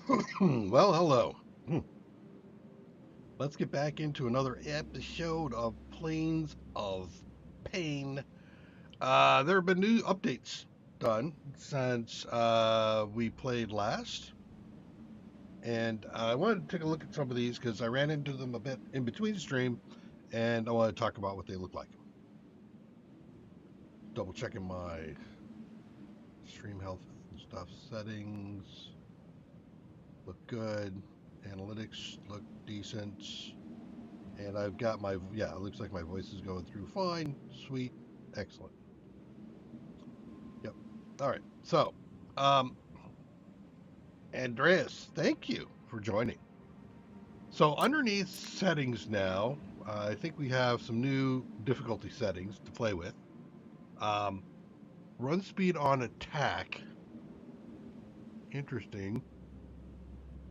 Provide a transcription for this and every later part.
Well, hello. Let's get back into another episode of Planes of Pain. There have been new updates done since we played last, and I wanted to take a look at some of these because I ran into them a bit in between the stream, and I want to talk about what they look like. Double checking my stream health and stuff settings. Look good. Analytics look decent. And I've got my, yeah, it looks like my voice is going through fine. Sweet. Excellent. Yep. All right. So, um, Andreas, thank you for joining. So, underneath settings now, I think we have some new difficulty settings to play with. Um, Run speed on attack. Interesting.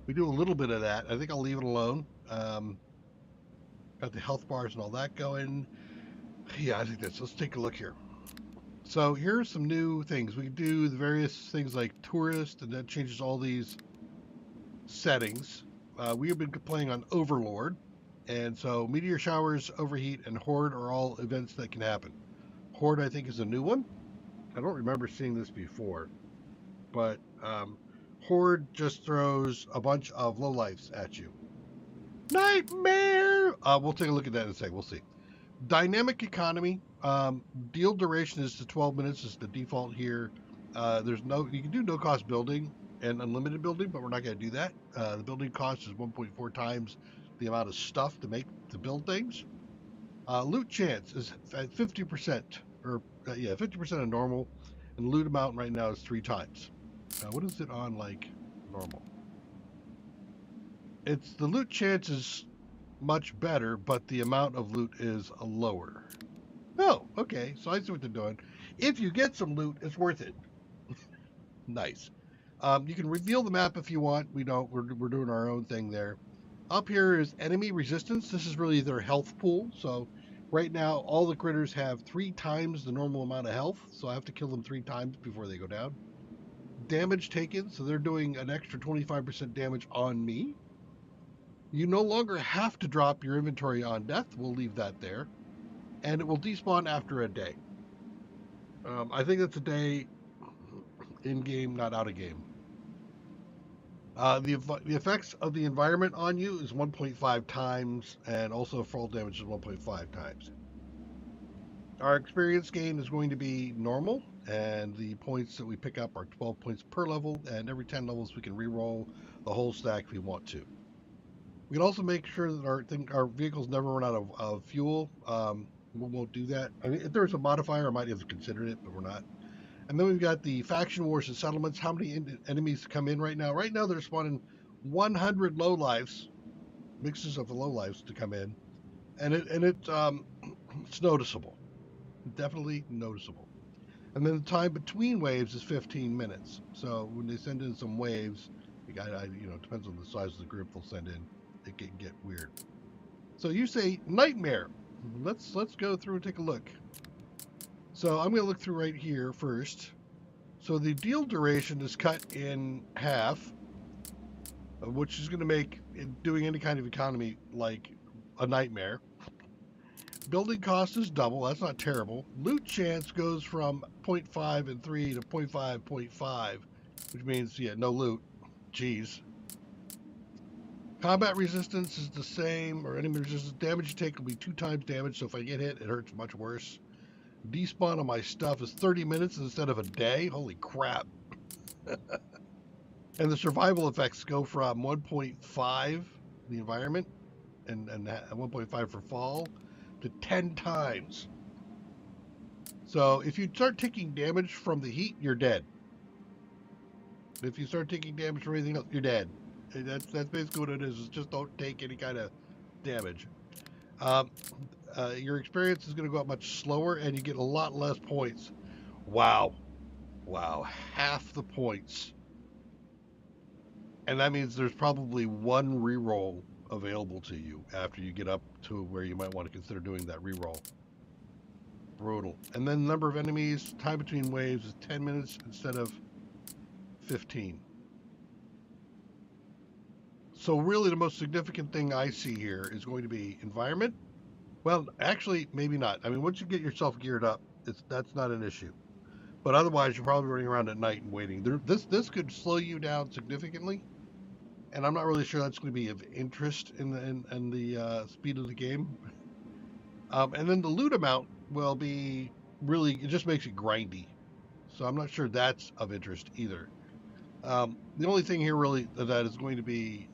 We do a little bit of that. I think I'll leave it alone. Got the health bars and all that going. Yeah, I think that's. Let's take a look here. So here's some new things. We can do the various things like tourist, and that changes all these settings. We have been playing on Overlord, and so meteor showers, overheat, and horde are all events that can happen. Horde, I think, is a new one. I don't remember seeing this before, but horde just throws a bunch of lowlifes at you. Nightmare! We'll take a look at that in a sec. We'll see. Dynamic economy. Deal duration is to 12 minutes is the default here. There's no, you can do no cost building and unlimited building, but we're not going to do that. The building cost is 1.4 times the amount of stuff to build things. Loot chance is at 50%, or yeah, 50% of normal, and loot amount right now is 3 times. What is it on like normal? It's the loot chance is much better, but the amount of loot is lower. Oh, okay. So I see what they're doing. If you get some loot, it's worth it. Nice. You can reveal the map if you want. We don't. We're doing our own thing there. Up here is enemy resistance. This is really their health pool. So right now, all the critters have 3 times the normal amount of health. So I have to kill them 3 times before they go down. Damage taken. So they're doing an extra 25% damage on me. You no longer have to drop your inventory on death. We'll leave that there. And it will despawn after a day. I think that's a day in game, not out of game. The effects of the environment on you is 1.5 times, and also fall damage is 1.5 times. Our experience gain is going to be normal, and the points that we pick up are 12 points per level, and every 10 levels we can re-roll the whole stack if we want to. We can also make sure that our vehicles never run out of fuel. We won't do that. I mean, if there's a modifier, I might have considered it, but we're not. And then we've got the faction wars and settlements. How many enemies come in right now? Right now they're spawning 100 lowlifes, mixes of the lowlifes to come in, and it's noticeable, definitely noticeable. And then the time between waves is 15 minutes. So when they send in some waves, it depends on the size of the group they'll send in. It can get weird. So you say nightmare. Let's go through and take a look. So I'm going to look through right here first. So the deal duration is cut in half, which is going to make doing any kind of economy like a nightmare. Building cost is double. That's not terrible. Loot chance goes from 0.5 and 3 to 0.5, 0.5, which means, yeah, no loot. Jeez. Combat resistance is the same, or enemy resistance. Damage you take will be 2 times damage, so if I get hit, it hurts much worse. Despawn on my stuff is 30 minutes instead of a day. Holy crap. And the survival effects go from 1.5, the environment, and 1.5 for fall, to 10 times. So if you start taking damage from the heat, you're dead. If you start taking damage from anything else, you're dead. That's basically what it is. Just don't take any kind of damage. Your experience is going to go up much slower, and you get a lot less points. Wow. Half the points. And that means there's probably one reroll available to you after you get up to where you might want to consider doing that reroll. Brutal. And then the number of enemies, time between waves is 10 minutes instead of 15. So really the most significant thing I see here is going to be environment. Well, actually, maybe not. I mean, once you get yourself geared up, that's not an issue. But otherwise, you're probably running around at night and waiting. This could slow you down significantly, and I'm not really sure that's going to be of interest in the speed of the game. And then the loot amount will be really, it just makes it grindy. So I'm not sure that's of interest either. The only thing here really that is going to be,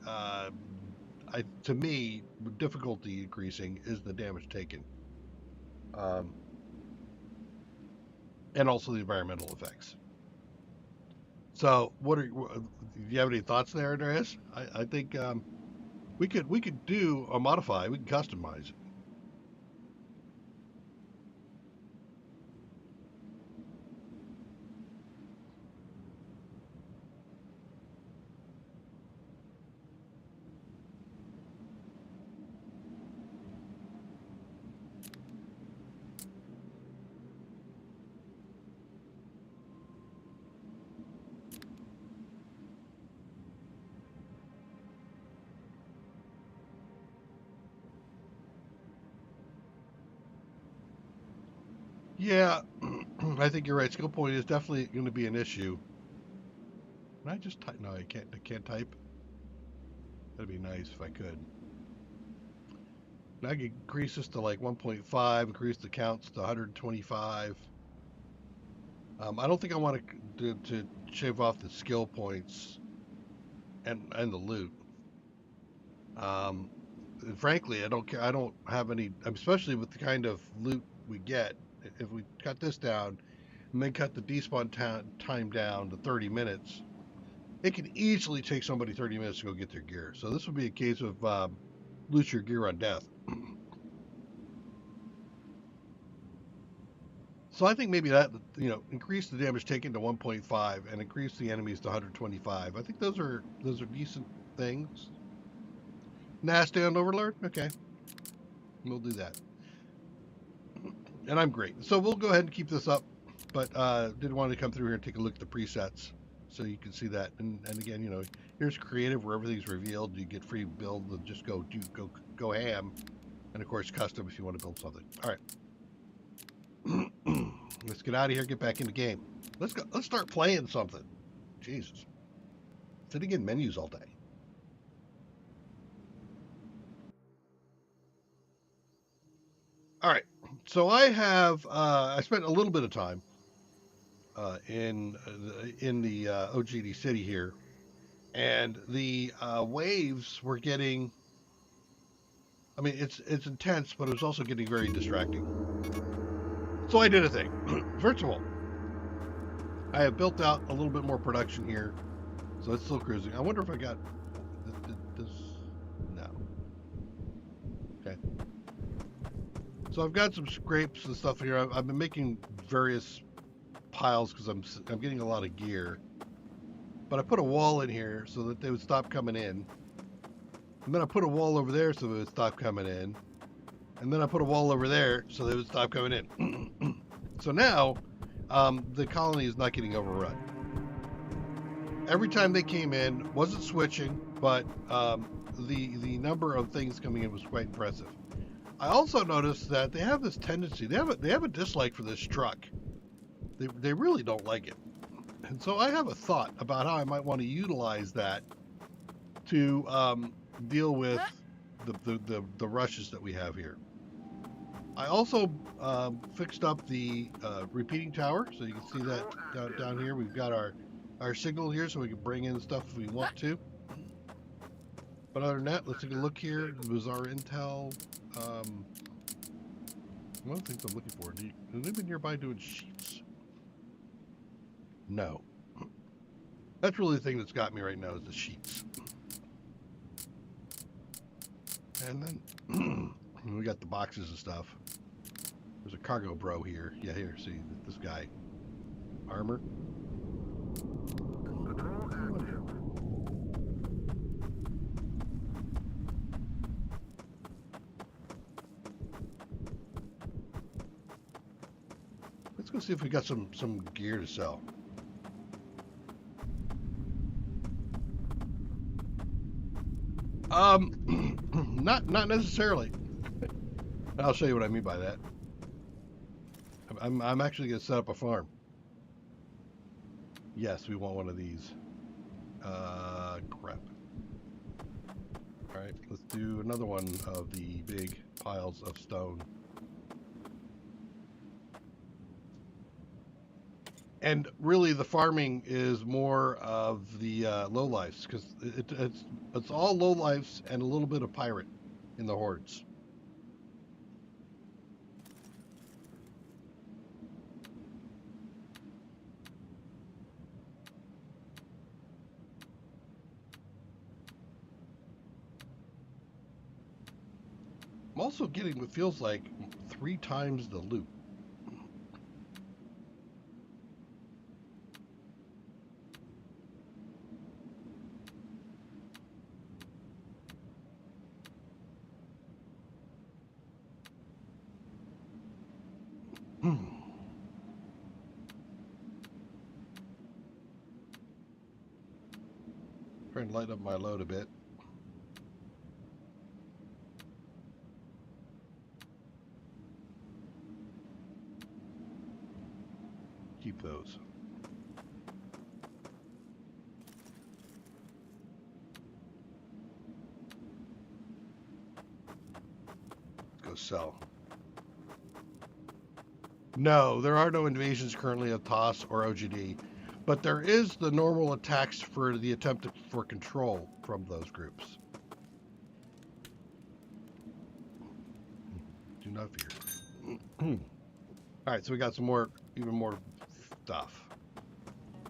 to me, difficulty increasing is the damage taken. And also the environmental effects. So, do you have any thoughts there, Andreas? I think we could do a modify. We can customize it. Yeah, I think you're right. Skill point is definitely going to be an issue. Can I just type? No, I can't. I can't type. That'd be nice if I could. And I could increase this to like 1.5, increase the counts to 125. I don't think I want to shave off the skill points and the loot. Frankly, I don't care. I don't have any, especially with the kind of loot we get. If we cut this down and then cut the despawn time down to 30 minutes, it can easily take somebody 30 minutes to go get their gear. So this would be a case of lose your gear on death. So I think maybe that, increase the damage taken to 1.5 and increase the enemies to 125. I think those are decent things. Nah, stay on Overlord? Okay. We'll do that. And I'm great. So we'll go ahead and keep this up, but did want to come through here and take a look at the presets so you can see that. And again, here's creative where everything's revealed. You get free build and just go ham. And of course custom if you want to build something. All right. Let's get out of here, get back in the game. Let's start playing something. Jesus. Sitting in menus all day. All right. So I have I spent a little bit of time in the OGD city here, and the waves were getting. I mean, it's intense, but it was also getting very distracting. So I did a thing. First of all, I have built out a little bit more production here, so it's still cruising. I wonder if I got this. No. Okay. So I've got some scrapes and stuff here. I've been making various piles because I'm getting a lot of gear. But I put a wall in here so that they would stop coming in. And then I put a wall over there so they would stop coming in. And then I put a wall over there so they would stop coming in. So now the colony is not getting overrun. Every time they came in, wasn't switching, but the number of things coming in was quite impressive. I also noticed that they have this tendency, they have a dislike for this truck. They really don't like it. And so I have a thought about how I might want to utilize that to deal with the rushes that we have here. I also fixed up the repeating tower, so you can see that down here. We've got our signal here, so we can bring in stuff if we want to. But other than that, let's take a look here. Bizarre intel. One of the things I'm looking for. Is anybody nearby doing sheets? No. That's really the thing that's got me right now is the sheets. And then we got the boxes and stuff. There's a cargo bro here. Yeah, here, see this guy. Armor. Let's go see if we got some gear to sell. Not necessarily. I'll show you what I mean by that. I'm actually going to set up a farm. Yes, we want one of these. Crap. All right, let's do another one of the big piles of stone. And really, the farming is more of the lowlifes, because it's all lowlifes and a little bit of pirate in the hordes. I'm also getting what feels like 3 times the loot. Trying to light up my load a bit. Keep those. Go sell. No, there are no invasions currently of TOS or OGD, but there is the normal attacks for the attempt for control from those groups. Do not fear. All right, so we got some more, even more stuff.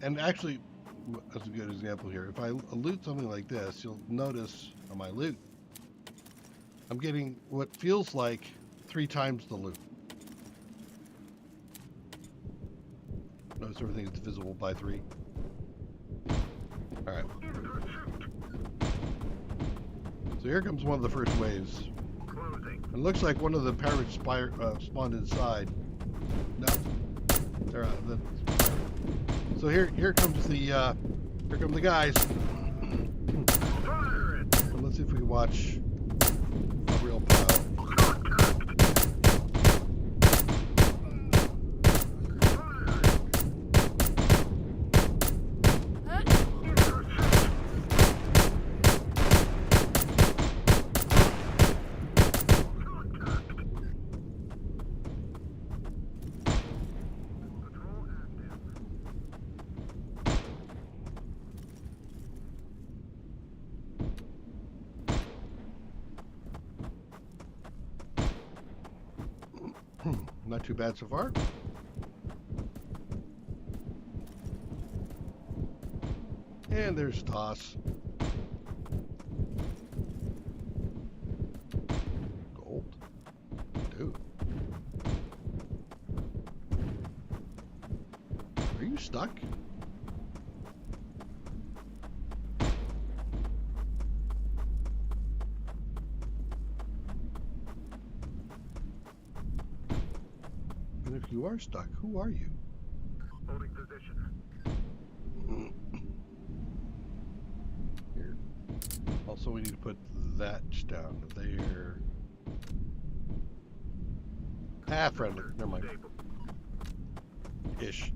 And actually, that's a good example here. If I loot something like this, you'll notice on my loot, I'm getting what feels like 3 times the loot. Notice everything is divisible by 3. All right. So here comes one of the first waves. It looks like one of the pirates spawned inside. No, they're out. So here comes the here come the guys. So let's see if we can watch a real pile. Not too bad so far. And there's TOS. Gold. Dude. Are you stuck? If you are stuck, who are you? Holding position. Here. Also, we need to put that down there. Ah, friendly. Never mind. Ish.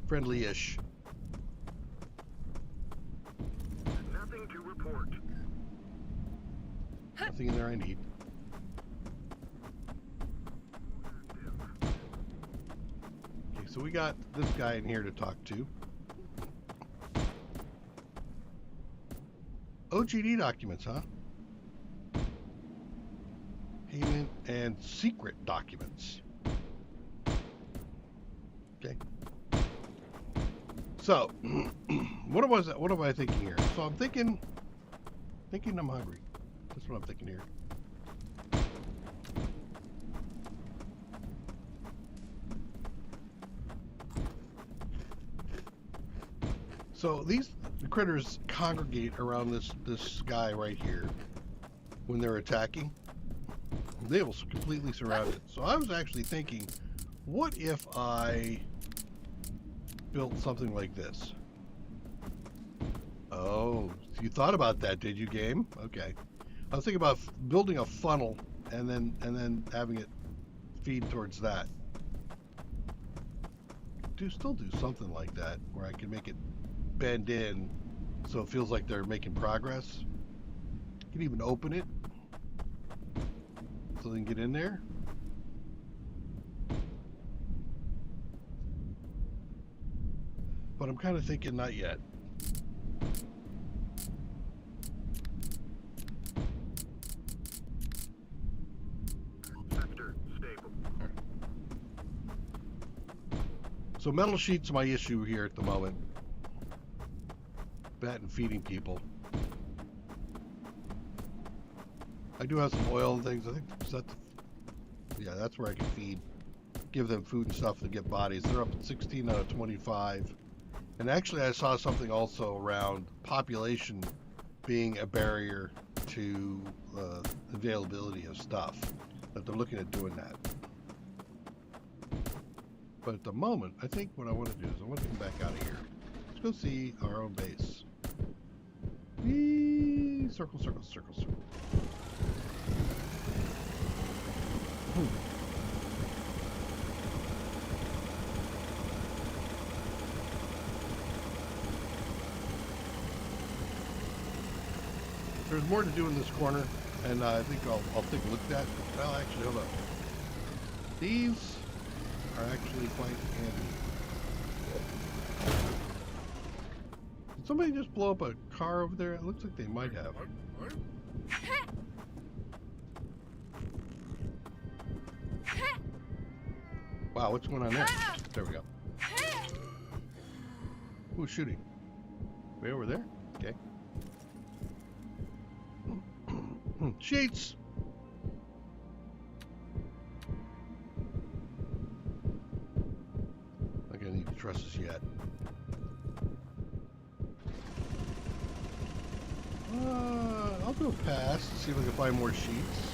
Friendly-ish. Nothing to report. Nothing in there I need. So we got this guy in here to talk to. OGD documents, huh? Payment and secret documents. Okay. So, what am I thinking here? So I'm thinking I'm hungry. That's what I'm thinking here. So these critters congregate around this guy right here when they're attacking. They will completely surround it. So I was actually thinking, what if I built something like this? Oh, you thought about that, did you, game? Okay. I was thinking about building a funnel and then having it feed towards that. Still do something like that where I can make it bend in so it feels like they're making progress. You can even open it so they can get in there. But I'm kind of thinking not yet. Sector stable. So metal sheet's my issue here at the moment. That and feeding people. I do have some oil and things. I think that's where I can feed, give them food and stuff to get bodies. They're up at 16 out of 25. And actually, I saw something also around population being a barrier to availability of stuff. That they're looking at doing that. But at the moment, I think what I want to do is I want to come back out of here. Let's go see our own base. Whee! Circle, circle, circle, circle. There's more to do in this corner, and I think I'll take a look at that. Well, actually, hold on. These are actually quite handy. Did somebody just blow up a car over there? It looks like they might have. Wow, what's going on there? There we go. Who's shooting? Way over there? Okay. Sheets! Not gonna need to trust us yet. I'll go past, see if I can find more sheets.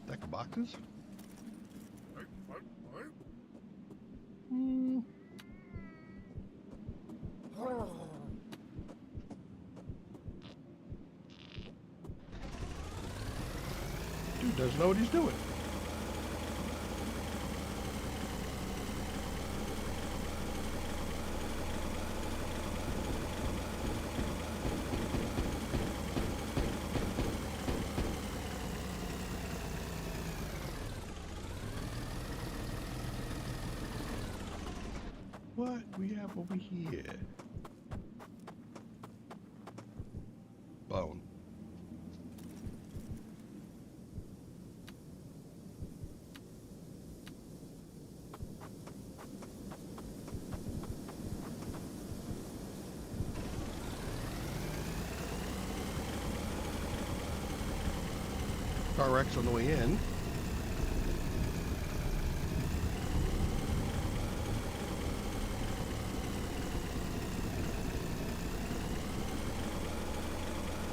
Stack of boxes? Dude doesn't know what he's doing. What we have over here? Bone. Car wrecks on the way in.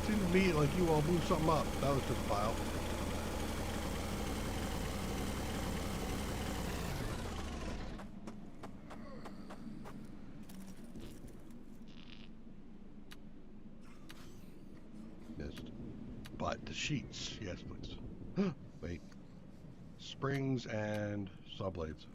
Seems to me like you all moved something up. That was just a pile. Missed. But the sheets. Yes, please. Wait. Springs and saw blades.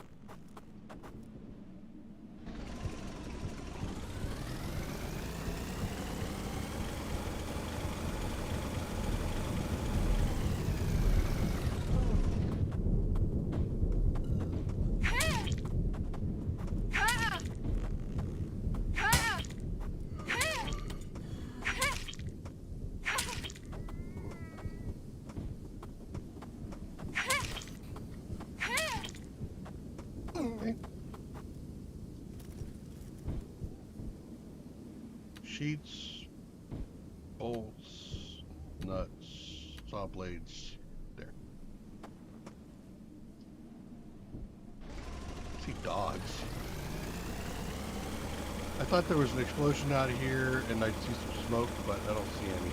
Sheets, bolts, nuts, saw blades. There. I see dogs. I thought there was an explosion out of here and I'd see some smoke, but I don't see any.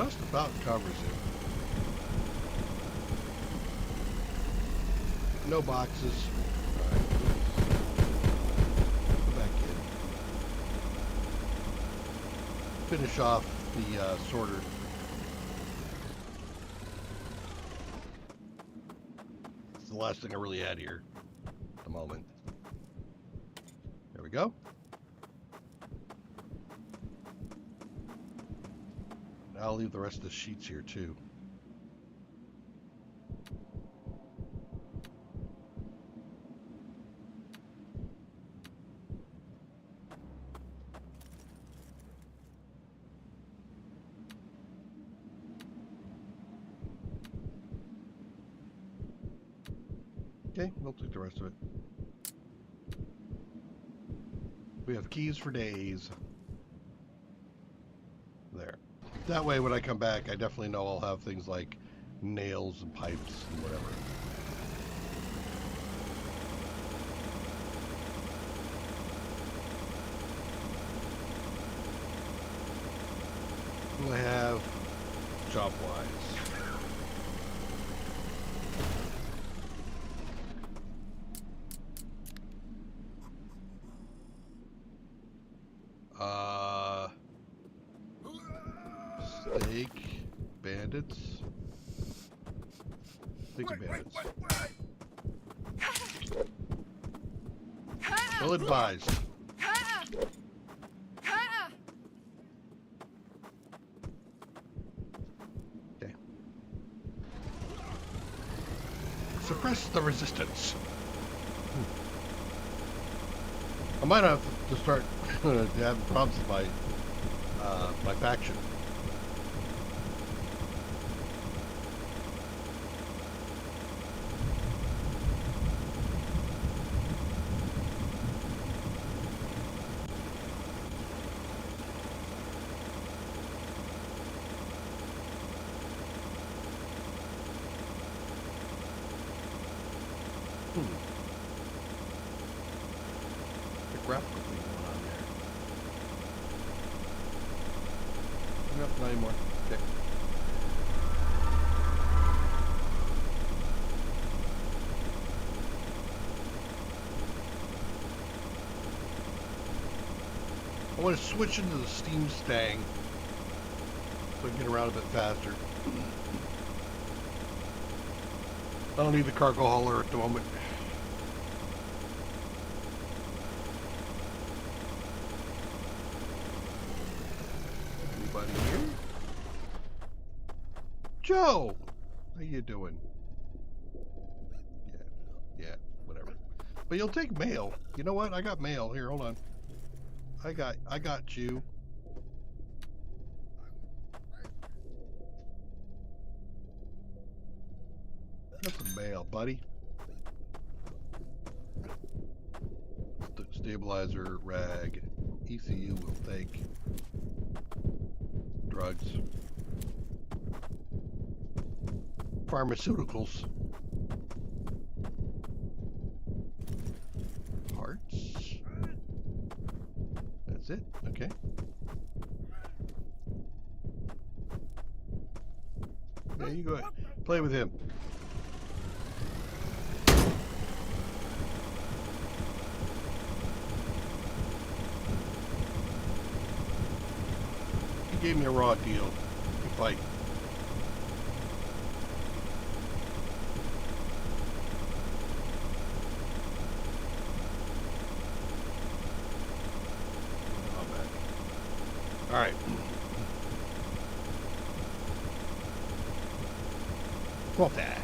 just about covers it. No boxes. Alright, go back in. Finish off the sorter. It's the last thing I really had here at the moment. There we go. I'll leave the rest of the sheets here too. Okay, we'll take the rest of it. We have keys for days. There. That way when I come back, I definitely know I'll have things like nails and pipes and whatever. What do I have job-wise? Steak, bandits. Steak and bandits. Ill advised. Okay. Suppress the resistance. I might have to start having problems with my my faction. The graphical thing going on there. Nope, not anymore. Okay. I want to switch into the steam stang so I can get around a bit faster. I don't need the cargo hauler at the moment. Anybody here? Joe! How you doing? Yeah, whatever. But you'll take mail. You know what? I got mail. Here, hold on. I got you. That's some mail, buddy. Stabilizer, rag, ECU will take. Drugs. Pharmaceuticals. Parts. That's it? Okay. Yeah, you go ahead. Play with him. He gave me a raw deal. You fight. All right. What there?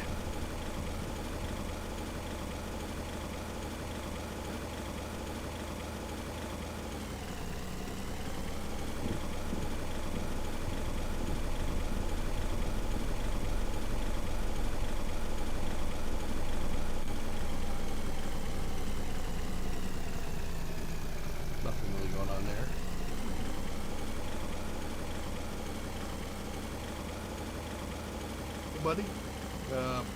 Nothing really going on there. Buddy?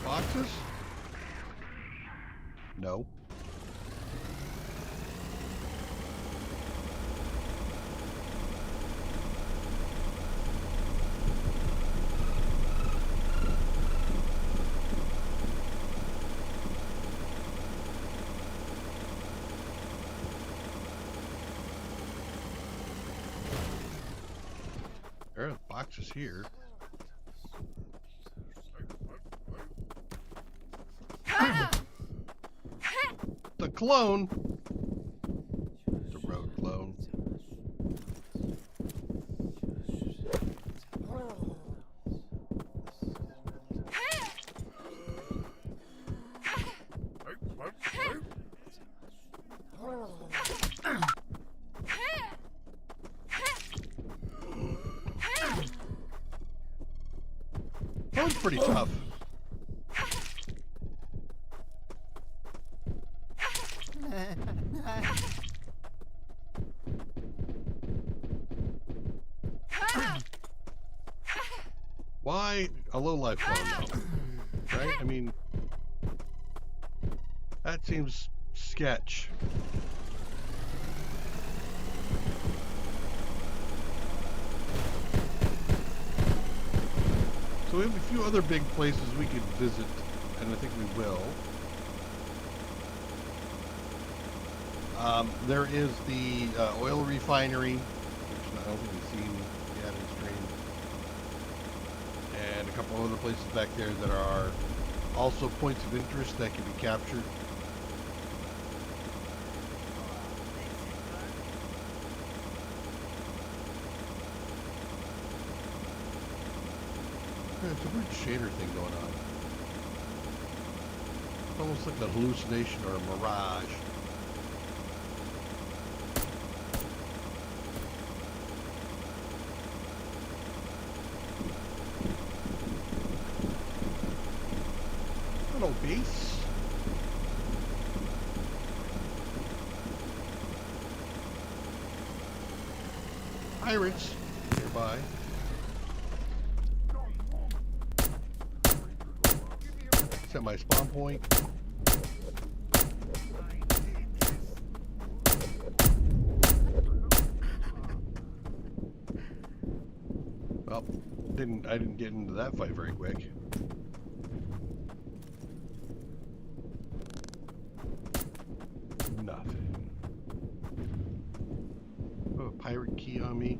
Boxes? No. boxes here. The clone. The road clone. That was pretty tough. Why a low-life clone though? Right? I mean, that seems sketch. So we have a few other big places we could visit, and I think we will. There is the oil refinery, which I don't think we've seen yet in stream, and a couple other places back there that are also points of interest that can be captured. It's a weird shader thing going on. It's almost like a hallucination or a mirage. Hello, base. Pirates nearby. At my spawn point. Well, I didn't get into that fight very quick. Nothing. Oh, a pirate key on me.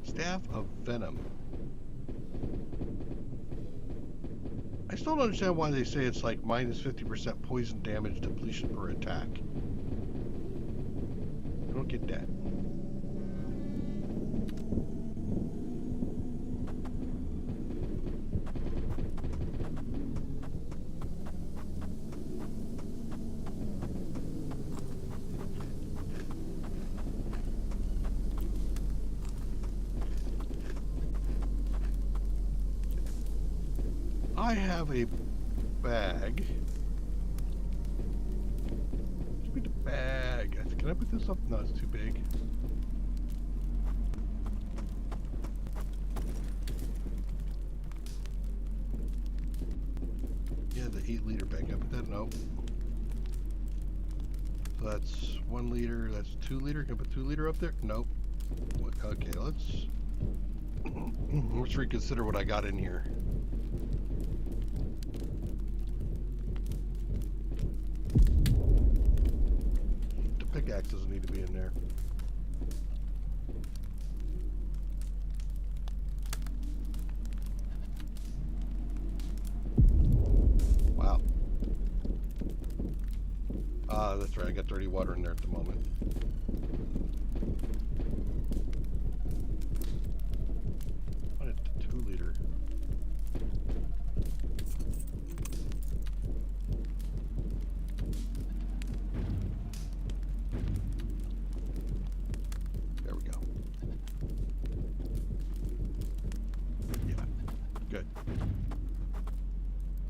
Staff of Venom. I still don't understand why they say it's like minus 50% poison damage depletion per attack. I don't get that. I have a bag. Give me the bag. Can I put this up? No, it's too big. Yeah, the 8-liter bag. Can I put that? No. So that's 1 liter. That's 2 liter. Can I put 2 liter up there? Nope. Okay, let's reconsider what I got in here. Pickaxe doesn't need to be in there. Wow. That's right. I got dirty water in there at the moment. I wanted the 2 liter.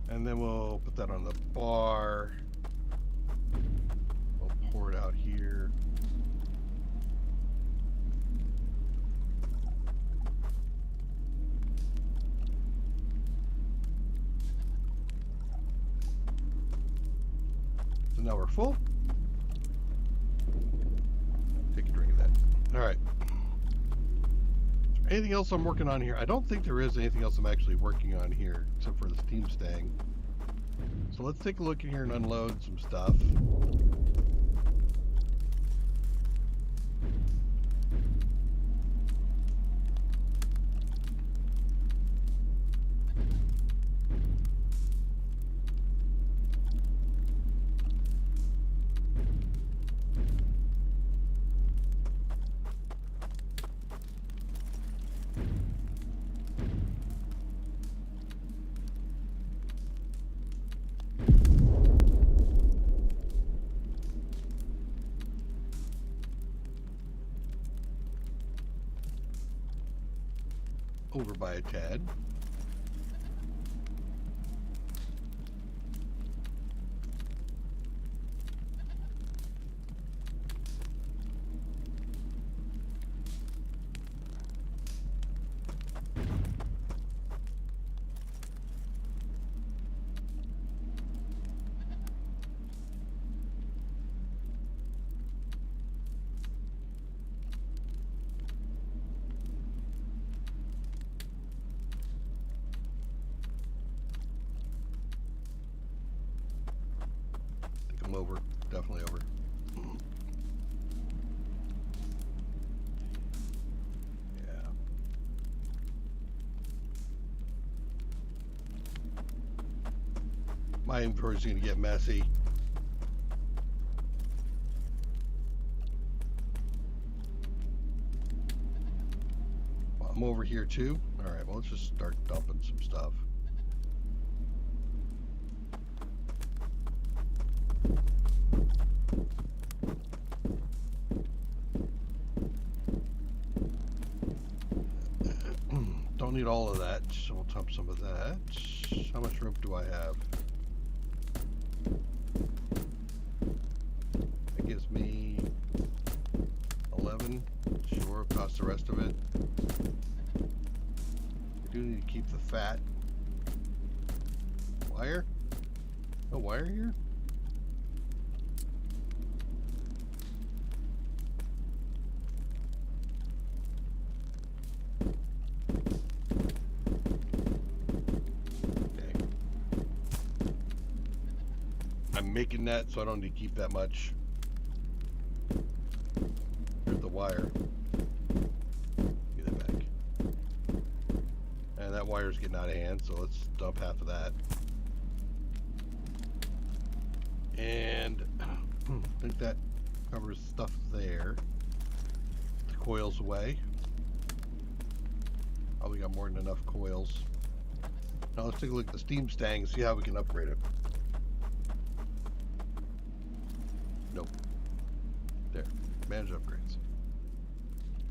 And then we'll put that on the bar. We'll pour it out here. So Now we're full. Take a drink of that. All right. Anything else I'm working on here? I don't think there is anything else I'm actually working on here, except for the steam stang. So let's take a look in here and unload some stuff. Over by a tad. Over, definitely over. Yeah. My inventory's gonna get messy. Well, I'm over here too. All right, well, let's just start dumping some stuff. Don't need all of that, so we'll dump some of that. How much rope do I have? That gives me 11. Sure, cost the rest of it. We do need to keep the fat. Wire? No wire here? Making that so I don't need to keep that much. Here's the wire. Get that back. And that wire's getting out of hand, so let's dump half of that. And I think that covers stuff there. The coils away. Oh, we got more than enough coils. Now let's take a look at the steam stang and see how we can upgrade it. Nope. There. Manage upgrades.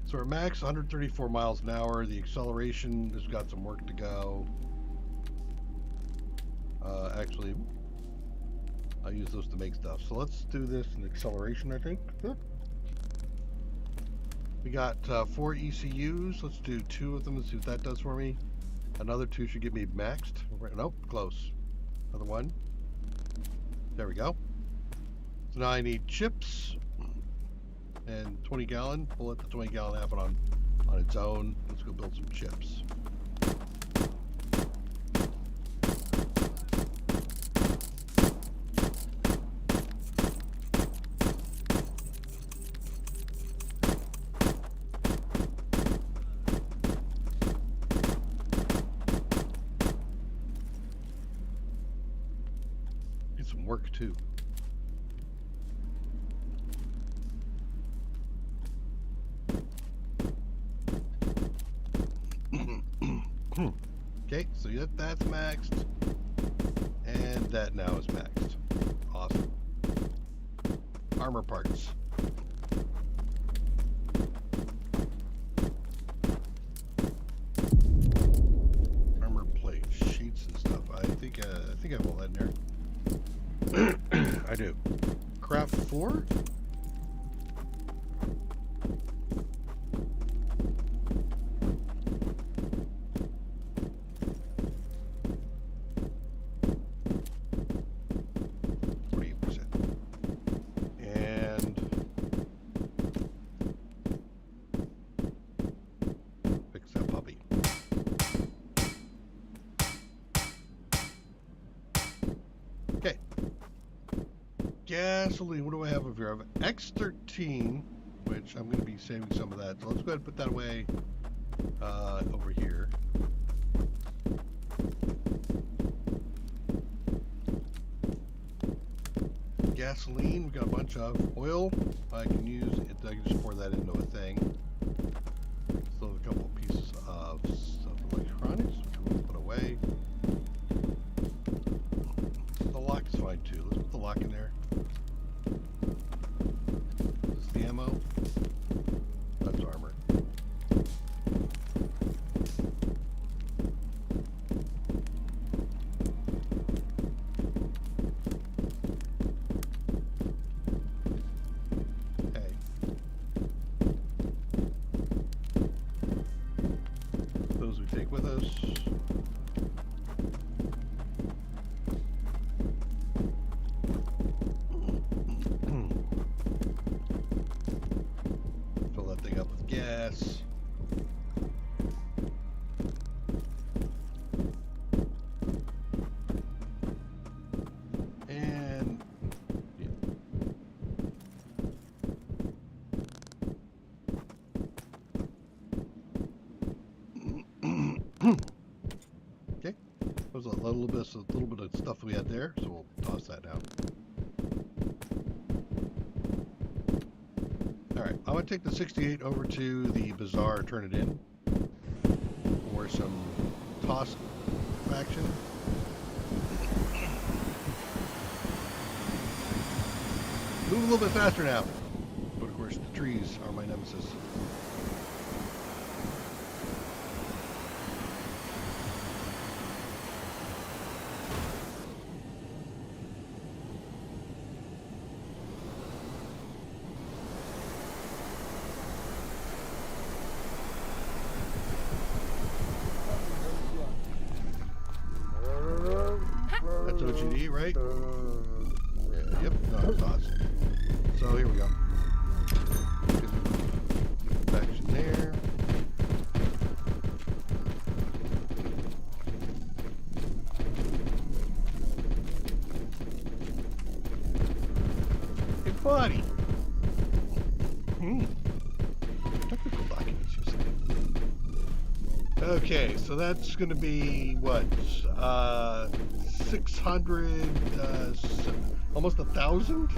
So our max 134 miles an hour. The acceleration has got some work to go. Actually, I'll use those to make stuff. So let's do this in acceleration, I think. Huh? We got 4 ECUs. Let's do 2 of them and see what that does for me. Another 2 should get me maxed. Nope, close. Another 1. There we go. So now I need chips and 20 gallon. We'll let the 20 gallon happen on its own. Let's go build some chips. Need some work too. Okay, so that's maxed, and that now is maxed. Awesome. Armor parts. Armor plate, sheets and stuff. I think I have all that in there. I do. Craft 4. gasoline. What do I have over here? I have X13, which I'm going to be saving some of that. So let's go ahead and put that away over here. Gasoline, we got a bunch of oil. I can use it. I can just pour that into a thing. Still have a couple pieces of electronics, which we'll put away. The lock is fine too. Let's put the lock in there. This is the ammo. That's armor. With us. Fill that thing up with gas. And okay, there's a little bit of stuff we had there, so we'll toss that down. All right, I'm gonna take the 68 over to the bazaar, turn it in for some toss action. Move a little bit faster now, but of course the trees are my nemesis. That's OGD, right? Yeah, yep, no, it's awesome. So here we go. Action there. Hey, buddy. Technical documents, you say? Okay, so that's going to be what? 600, almost 1,000?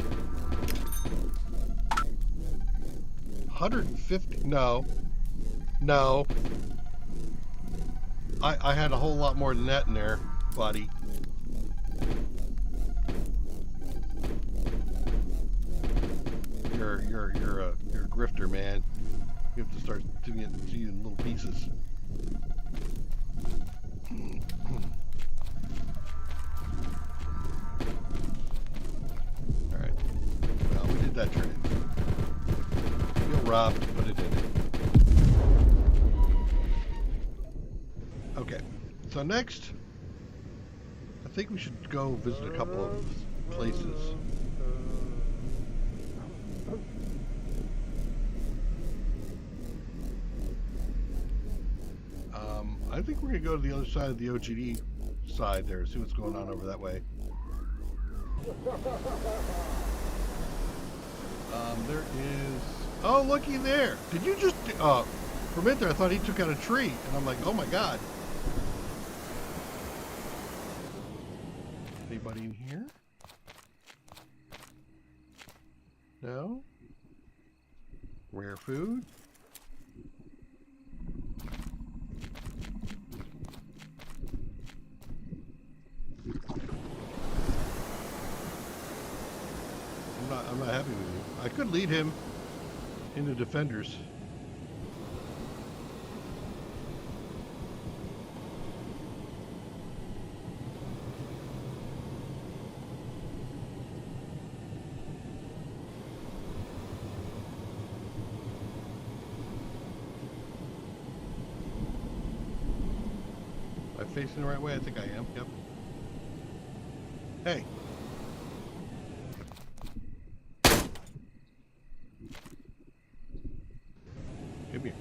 150? No. I had a whole lot more than that in there, buddy. You're a grifter, man. You have to start doing it in little pieces. Alright. Well, we did that turn in. Feel robbed, but it did. Okay. So next, I think we should go visit a couple of places. I think we're going to go to the other side of the OGD side there, see what's going on over that way. There is... Oh, looky there! Did you just... for a minute there, I thought he took out a tree, and I'm like, oh my god. Anybody in here? No? Rare food? I'm not happy with you. I could lead him into defenders. Am I facing the right way? I think I am. Yep. Hey. Come here.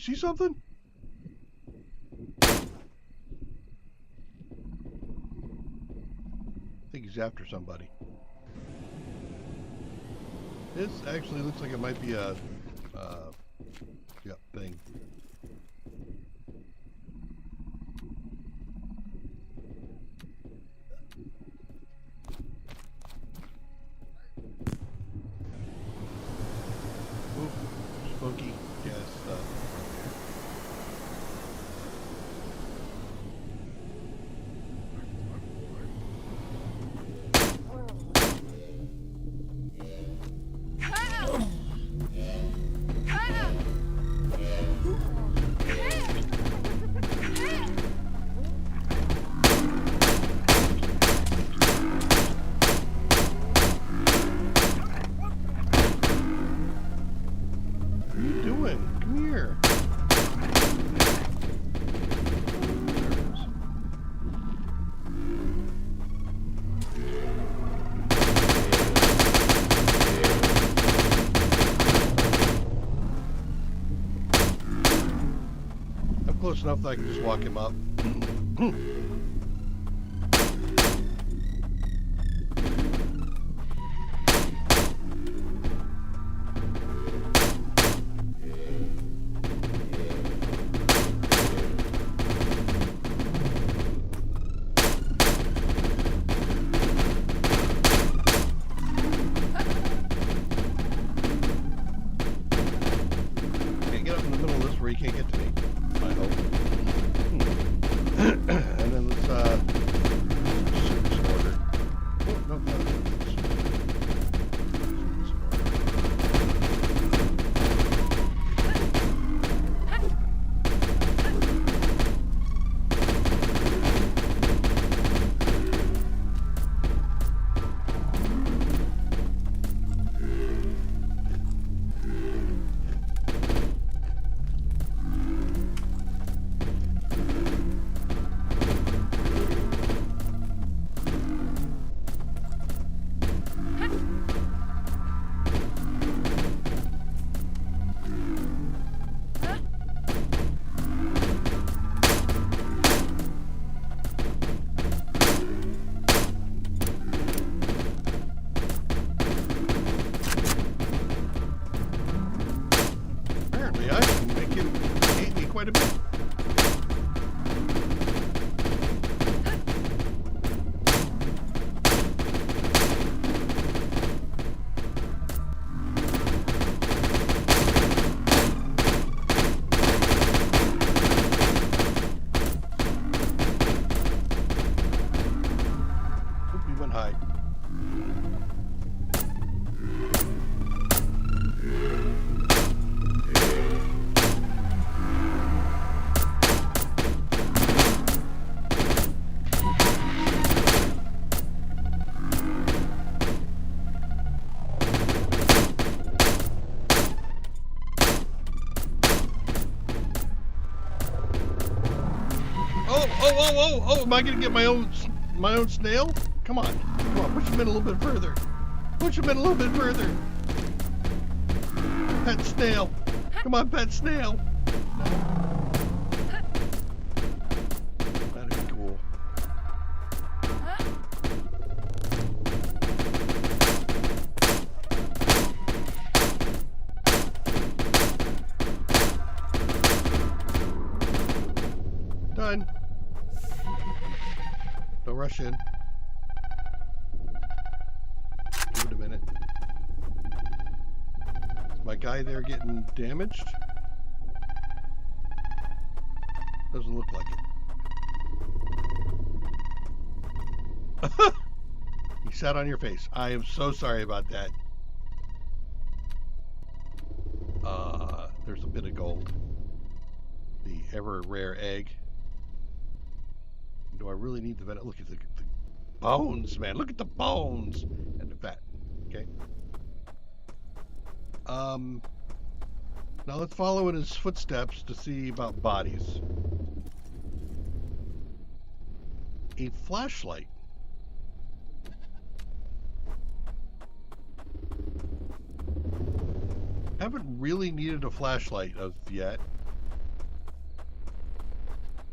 see something? I think he's after somebody. This actually looks like it might be a yeah, thing. Ooh, smoky gas stuff. Close enough that I can just walk him up. Can't get up in the middle of this where he can't get to me. I hope. And then let's order. Oh, no, no. Quite a bit. Oop, he went high. Oh, am I gonna get my own snail? Come on, push him in a little bit further. Push him in a little bit further. Pet snail. Come on, pet snail. That'd be cool. Done. Don't rush in. Give it a minute. Is my guy there getting damaged? Doesn't look like it. He sat on your face. I am so sorry about that. There's a bit of gold. The ever rare egg. Do I really need the vet? Look at the bones, man. Look at the bones and the fat. Okay. Now let's follow in his footsteps to see about bodies. A flashlight. Haven't really needed a flashlight of yet.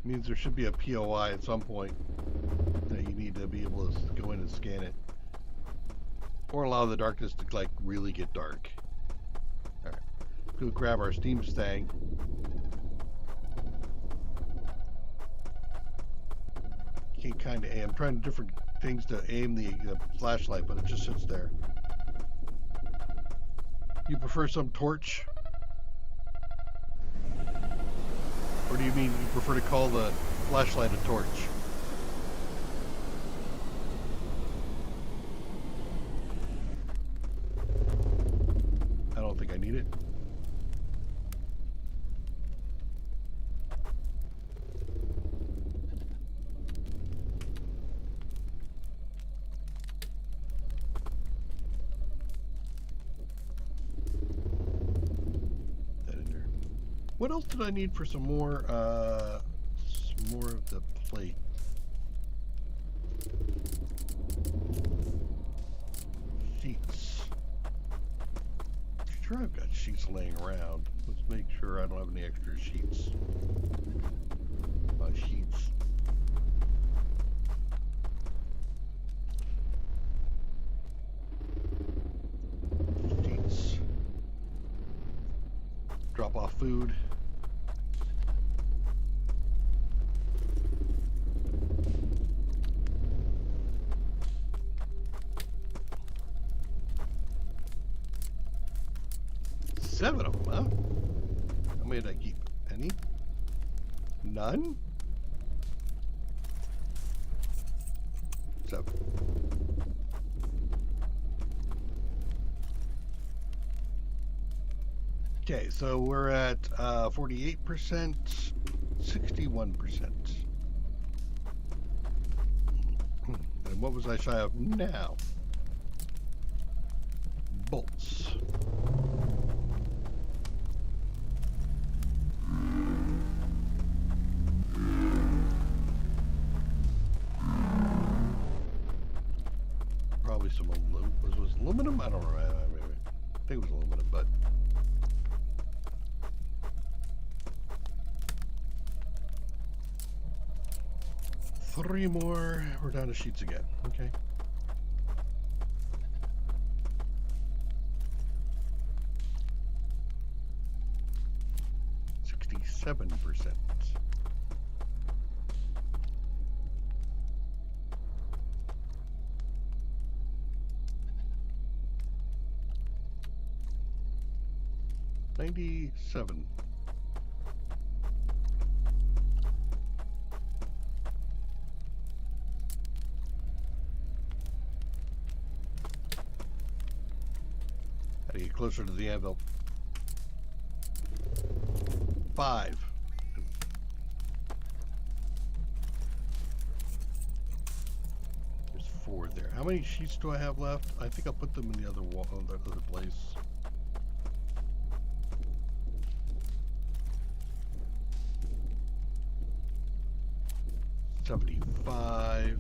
Means there should be a POI at some point that you need to be able to go in and scan it. Or allow the darkness to like really get dark. Alright. Go grab our steam stang. Can't kinda aim. I'm trying different things to aim the flashlight, but it just sits there. You prefer some torch? Or do you mean you prefer to call the flashlight a torch? I don't think I need it. What else did I need for some more of the plate? Sheets. Sure, I've got sheets laying around. Let's make sure I don't have any extra sheets. Sheets. Sheets. Drop off food. Seven of them, huh? How many did I keep? Any? None? Seven. Okay, so we're at 48%, 61%. And what was I shy of now? Bolts. Probably some aluminum. Was aluminum? I don't know. I think it was aluminum, but. Three more. We're down to sheets again. Okay. %. 97. Gotta get closer to the anvil. 5. There's 4 there. How many sheets do I have left? I think I'll put them in the other wall, the other place. $75.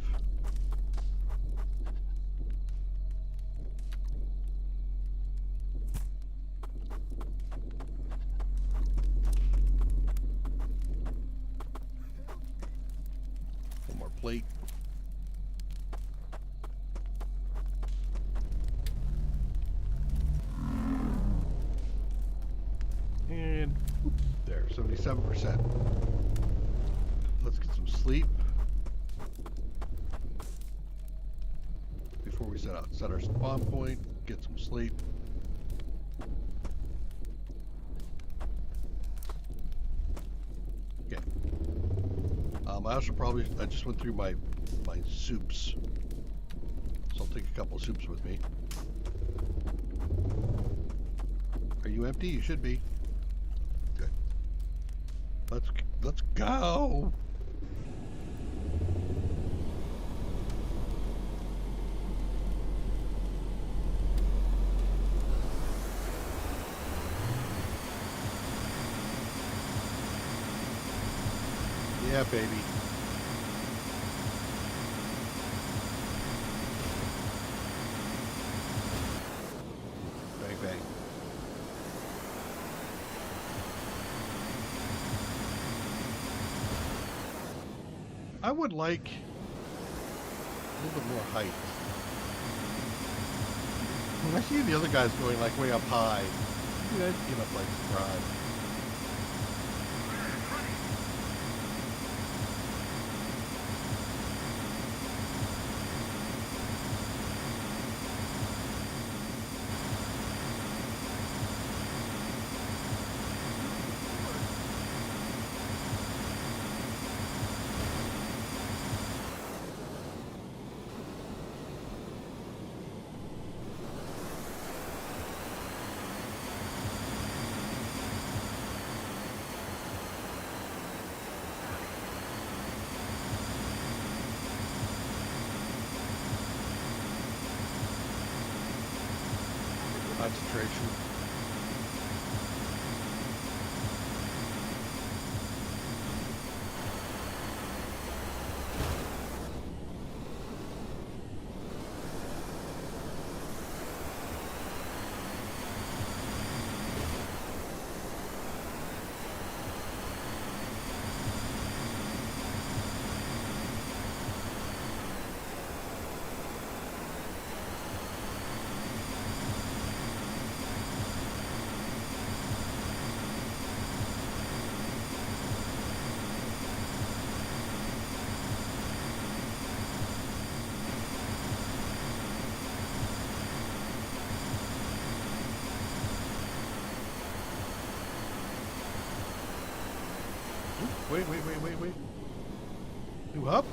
One more plate. And there, 77%. Let's get some sleep. Before we set out, set our spawn point, get some sleep. Okay. I just went through my soups, so I'll take a couple of soups with me. Are you empty? You should be. Good. Let's go. Yeah, baby. Bang, bang. I would like a little bit more height. When I see the other guys going like way up high, maybe I'd get up like Surprise. Concentration. Wait. New hub?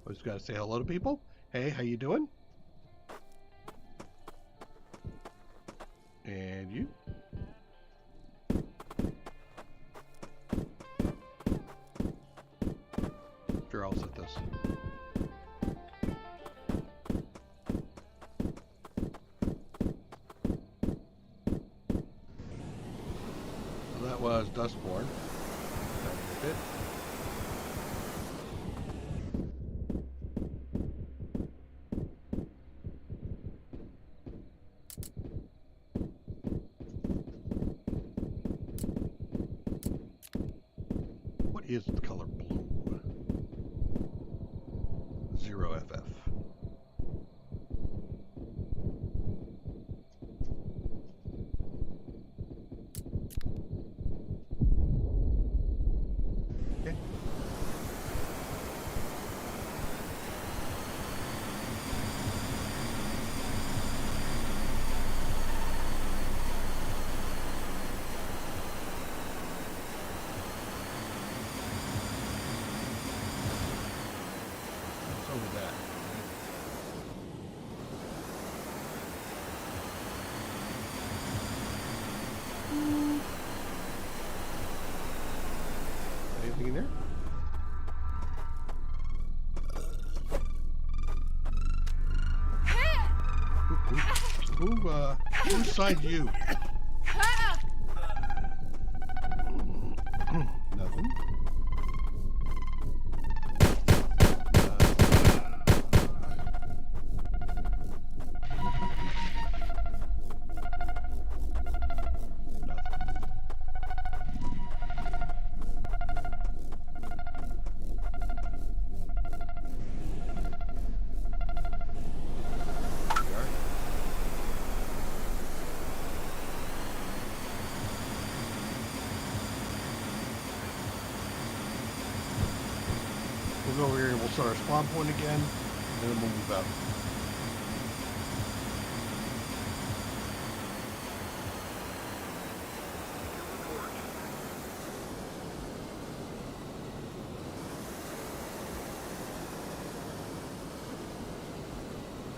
I just gotta say hello to people. Hey, how you doing? And you? Sure, I'll set this. That was Dustborn. Bit. What is the color blue? 0FF. Anything in there? Who signed you? Nothing. We'll go over here and we'll start our spawn point again, and then we'll move out.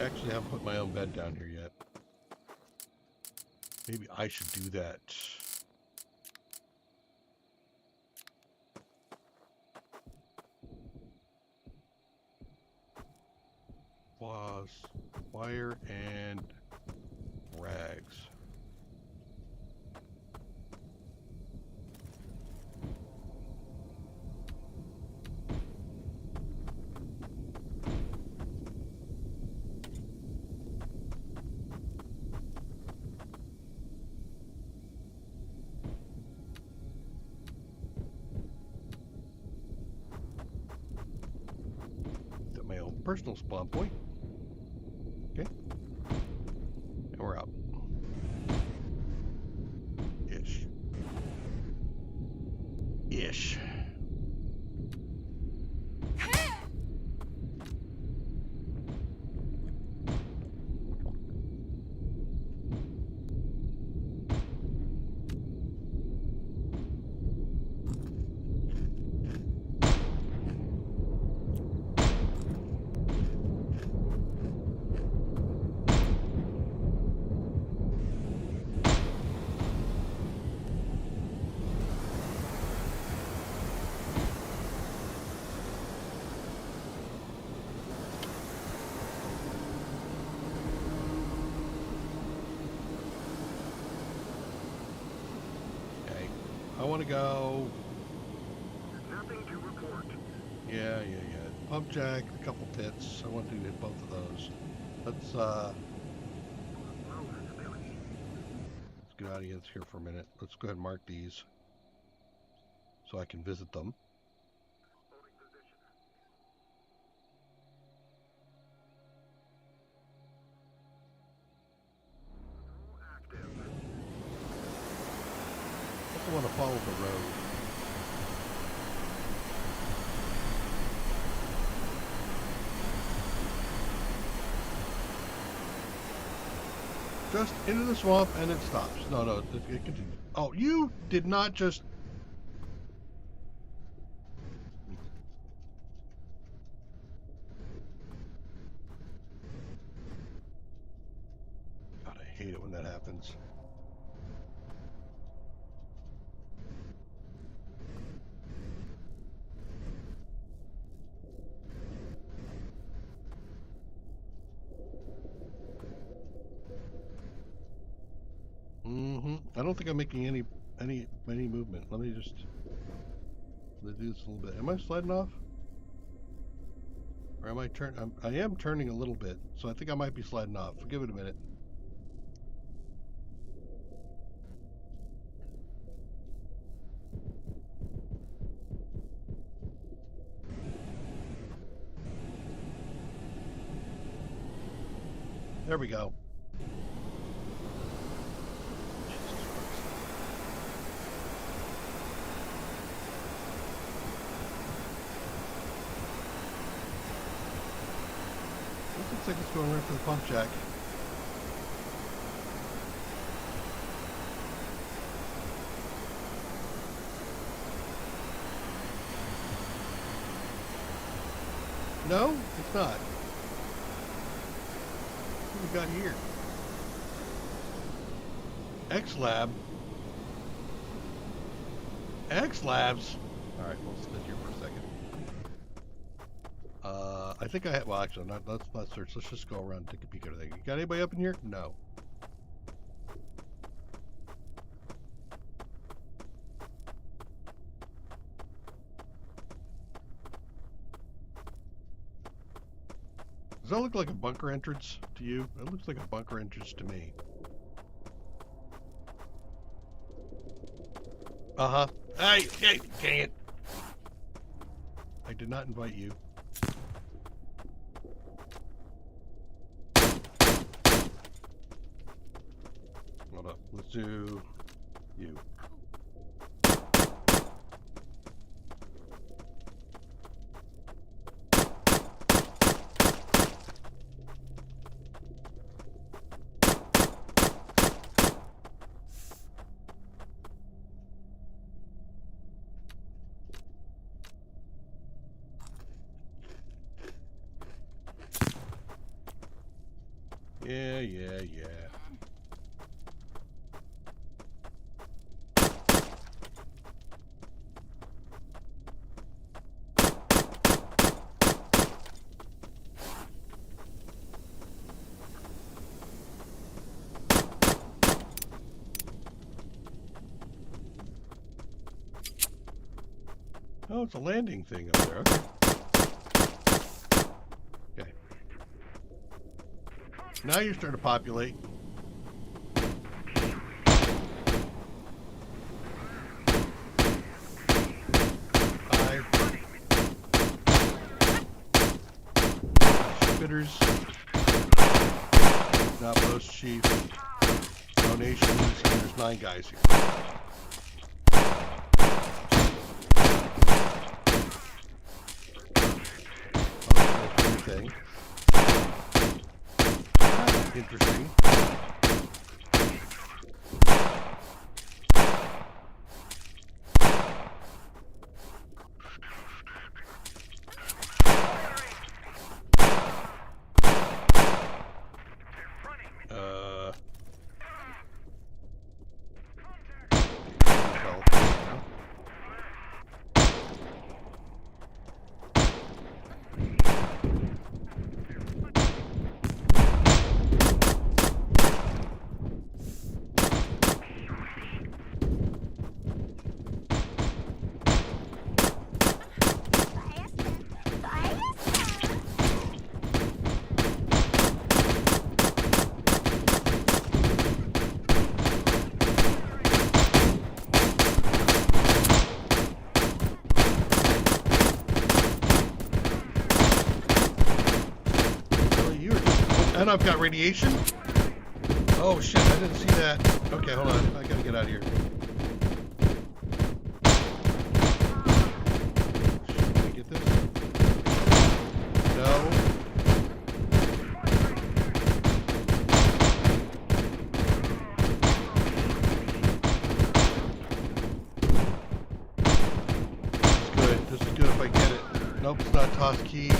Actually, I haven't put my own bed down here yet. Maybe I should do that. Wire and rags. personal spawn point. Okay. And we're out. Ish. Ish. I want to go. Nothing to report. Yeah. Pump jack, a couple pits. I want to hit both of those. Let's Low visibility. get out of here for a minute. Let's go ahead and mark these so I can visit them. Holding position. Patrol active. I also want to follow the road. Just into the swamp and it stops. No, it continues. Oh, you did not just... God, I hate it when that happens. I don't think I'm making any movement. Let me just do this a little bit. Am I sliding off? Or am I I am turning a little bit, so I think I might be sliding off. Give it a minute. There we go. Looks like it's going right for the pump jack. No, it's not. What do we got here? X-Lab. X-Labs. Alright, we'll sit here for a second. I think I have, well actually, let's not search. Let's just go around and take a peek at everything. You got anybody up in here? No. Does that look like a bunker entrance to you? It looks like a bunker entrance to me. Uh-huh. Hey, dang it. I did not invite you. Hold up. Let's do you. Yeah. Oh, it's a landing thing up there. Okay. Now you're starting to populate. Five. outfitters. Not post chief. Donations, and there's 9 guys here. Thing. Interesting. And I've got radiation. Oh shit, I didn't see that. Okay, hold on. I gotta get out of here. Can I get this? No. This is good. This is good if I get it. Nope, it's not toss key.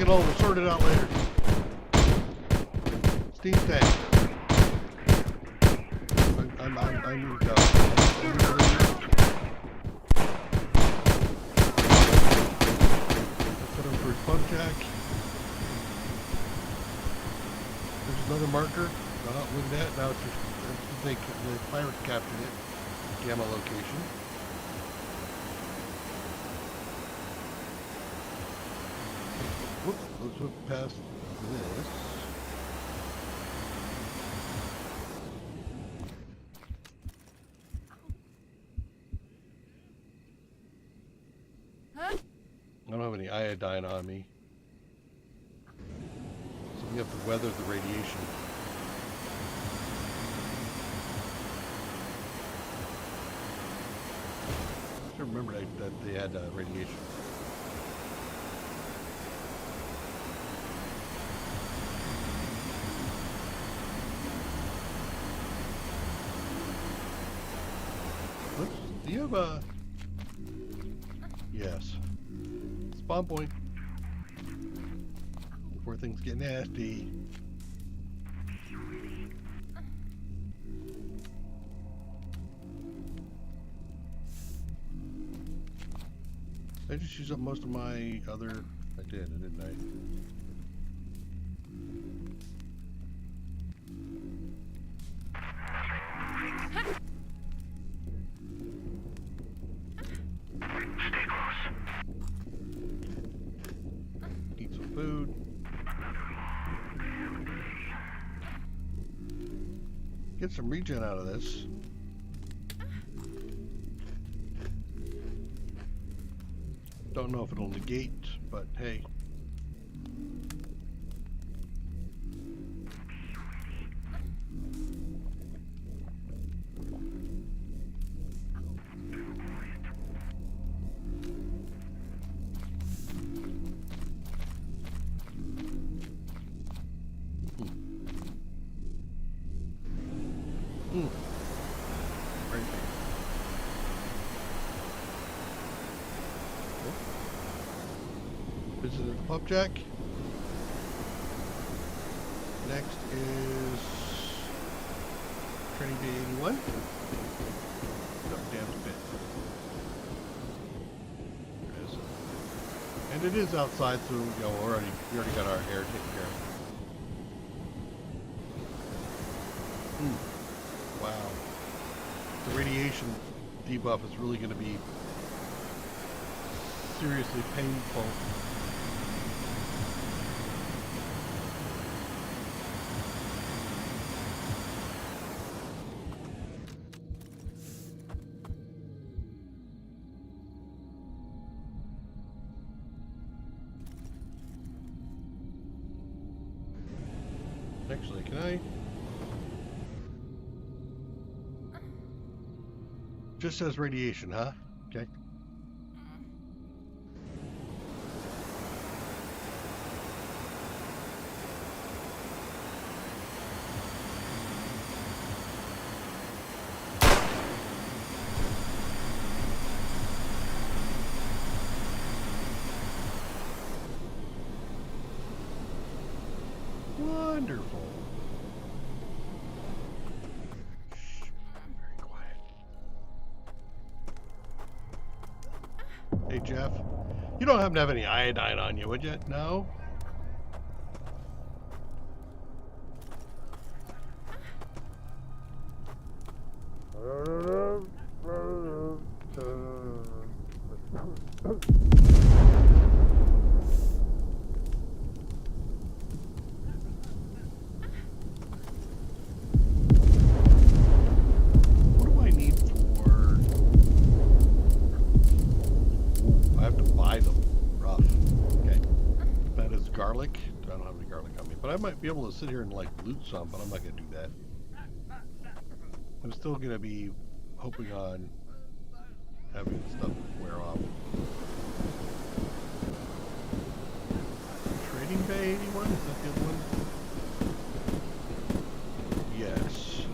We'll sort it out later. Steam tank. I need to go. Put him for his pump jack. There's another marker. Look at that. Now it's just, the pirates captured it. Gamma location. Whoops, let's look past this. I don't have any iodine on me. So we have to weather the radiation. I still remember that they had radiation. Do you have a... Yes. Spawn point. Before things get nasty. I just used up most of my other... I did, didn't I? Food. Get some regen out of this. Don't know if it'll negate, but hey. Visited the pump jack. Next is training day 81. No, damn bit. There it is. And it is outside, so you know, we already got our air taken care of. Wow. The radiation debuff is really going to be seriously painful. Actually, can I? Just says radiation, huh? Okay. Wonderful. Shh, very quiet. Hey, Jeff. You don't happen to have any iodine on you, would you? No? What do I need for... Ooh, I have to buy them. Rough. Okay. That is garlic. I don't have any garlic on me, but I might be able to sit here and like loot some, but I'm not going to do that. I'm still going to be hoping on having stuff wear off. Trading Bay 81? Is that the other one? Yes.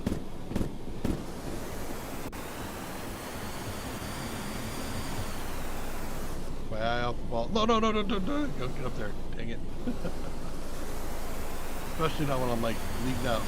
My eye off the ball. No, no, no, no, no, no. Go get up there. Dang it. Especially not when I'm like leaking out.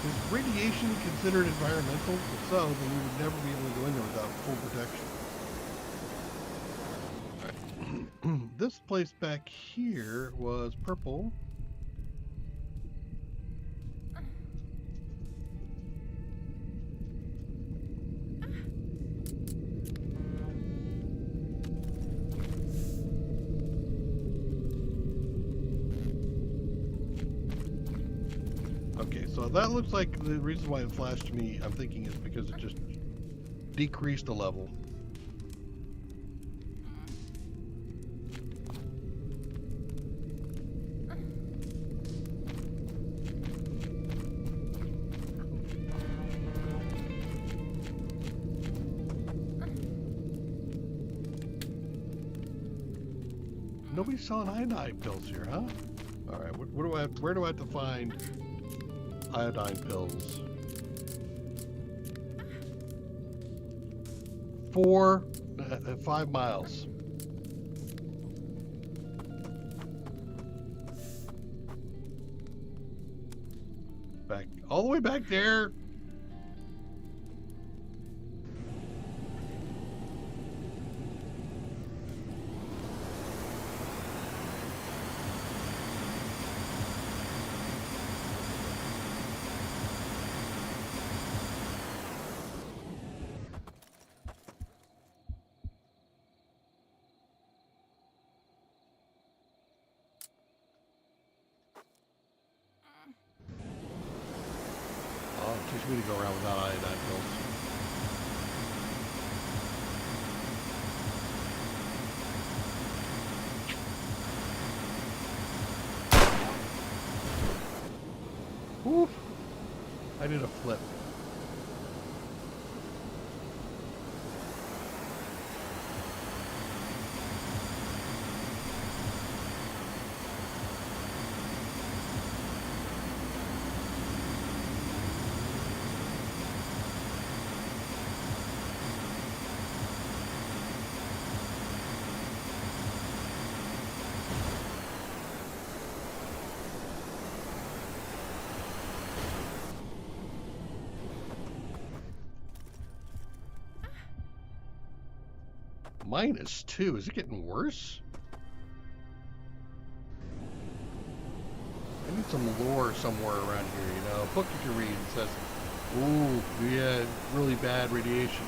Is radiation considered environmental? If so, then we would never be able to go in there without full protection. Alright. This place back here was purple. Okay, so that looks like the reason why it flashed me, I'm thinking, is because it just decreased a level. Nobody's selling iodine pills here, huh? All right, what do I have, where do I have to find iodine pills? 5 miles. Back, all the way back there. Teach me to go around without iodine pills. Woof! I did a flip. -2. Is it getting worse? I need some lore somewhere around here, you know. A book you can read that says, ooh, we had really bad radiation.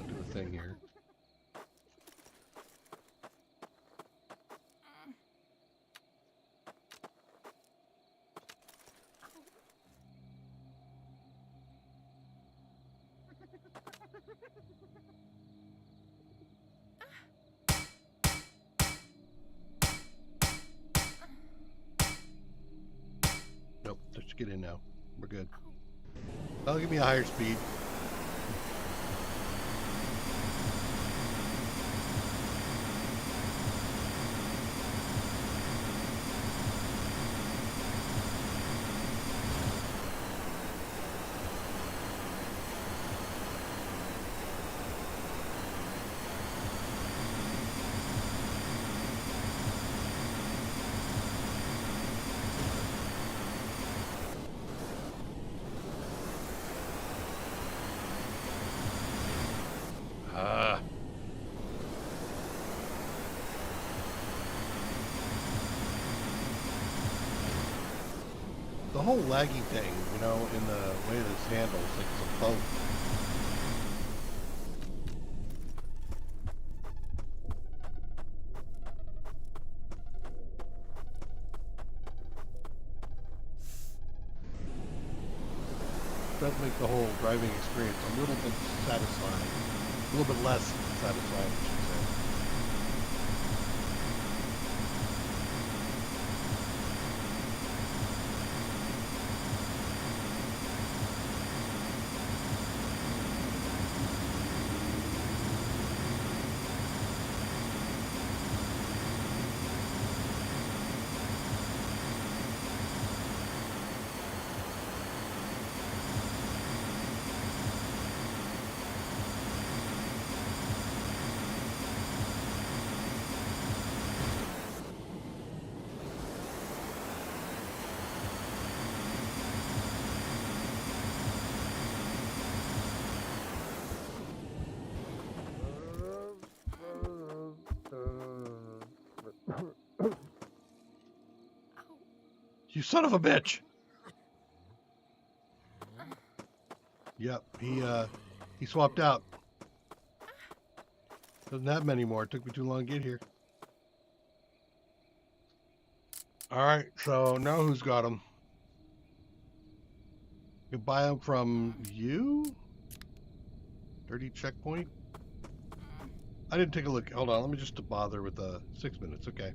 Do a thing here. Nope, let's get in now. We're good. That'll give me a higher speed. The whole laggy thing, you know, in the way this handles, like it's a boat. Does make the whole driving experience a little bit satisfying. A little bit less satisfying, I should say. You son of a bitch! Yep, he swapped out. Doesn't have many more. It took me too long to get here. Alright, so now who's got them? You can buy them from you? Dirty checkpoint? I didn't take a look. Hold on, let me just bother with 6 minutes, okay.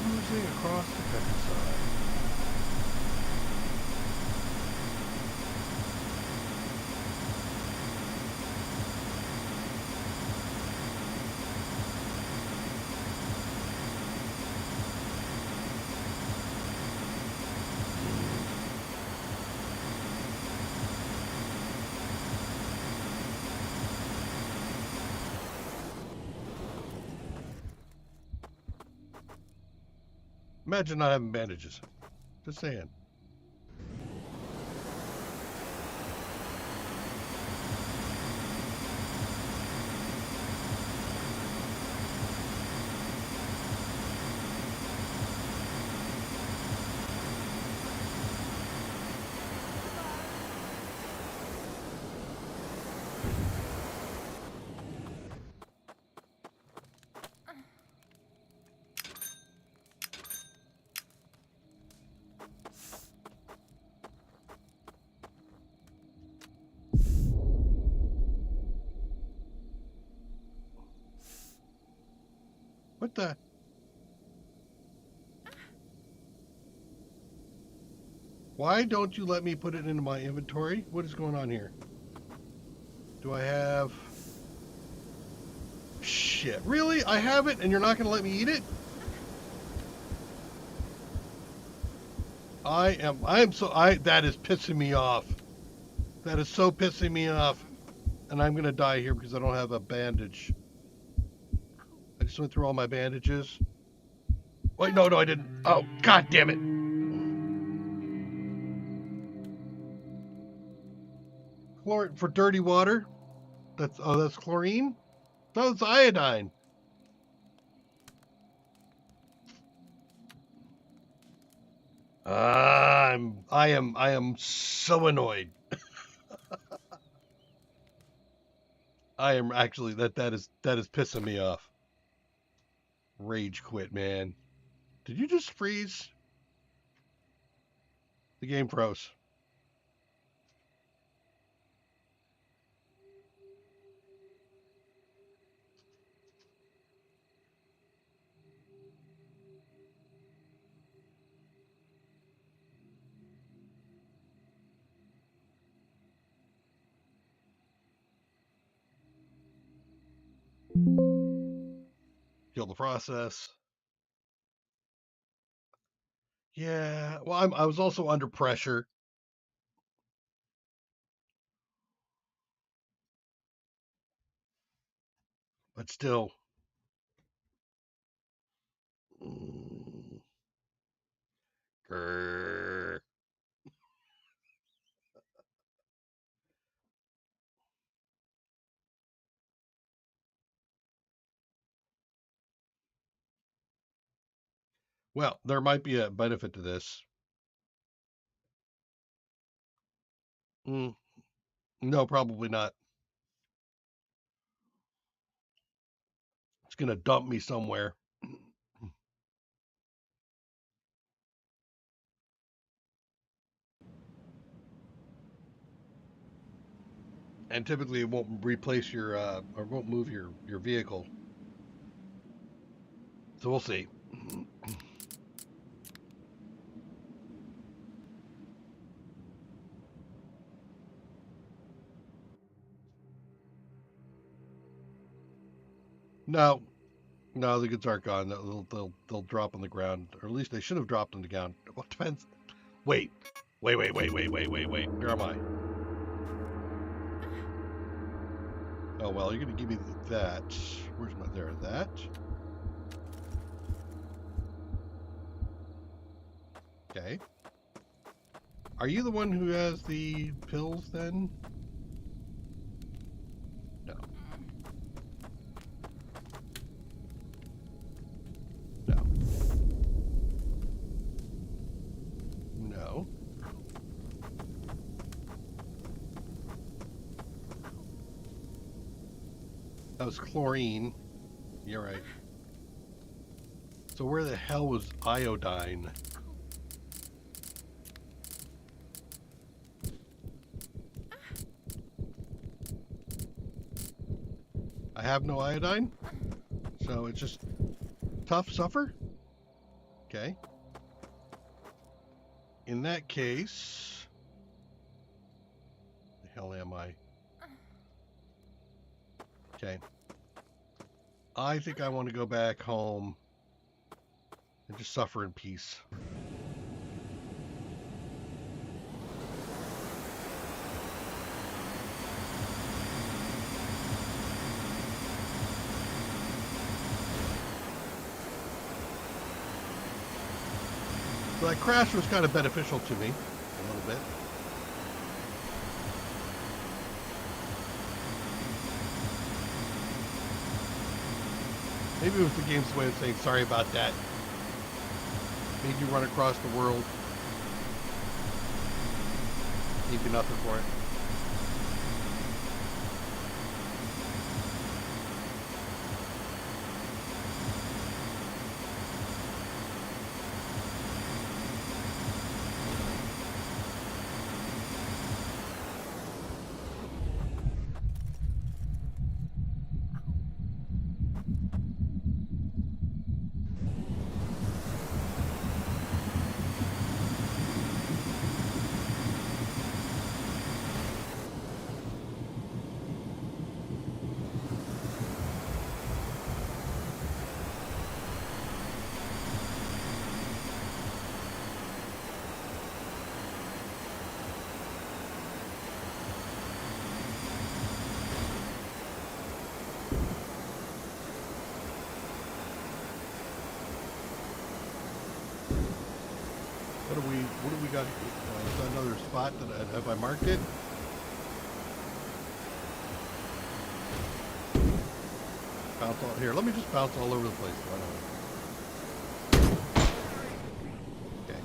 Cruising across the countryside. Imagine not having bandages. Just saying. What the? Why don't you let me put it into my inventory? What is going on here? Do I have... Shit, really? I have it and you're not going to let me eat it? That is pissing me off. That is so pissing me off. And I'm going to die here because I don't have a bandage. I just went through all my bandages. Wait, no, I didn't. Oh, god damn it. For dirty water? That's chlorine? No, it's iodine. I am so annoyed. I am actually that is pissing me off. Rage quit, man. Did you just freeze? The game froze. Kill the process. Yeah, well, I was also under pressure. But still. Grrr. Well, there might be a benefit to this. No, probably not. It's going to dump me somewhere. And typically it won't replace your, or won't move your vehicle. So we'll see. No, the goods aren't gone. They'll drop on the ground, or at least they should have dropped on the ground. Well, depends. Wait. Where am I? Oh well, you're gonna give me that. Where's my there? That. Okay. Are you the one who has the pills then? No. No. No. That was chlorine. You're right. So where the hell was iodine? I have no iodine? So it's just tough suffer? Okay. In that case... The hell am I? Okay. I think I want to go back home and just suffer in peace. So that crash was kind of beneficial to me, a little bit. Maybe it was the game's way of saying sorry about that. Made you run across the world. Gave you nothing for it. another spot that have I marked it? Bounce all here. Let me just bounce all over the place. Why not? Okay.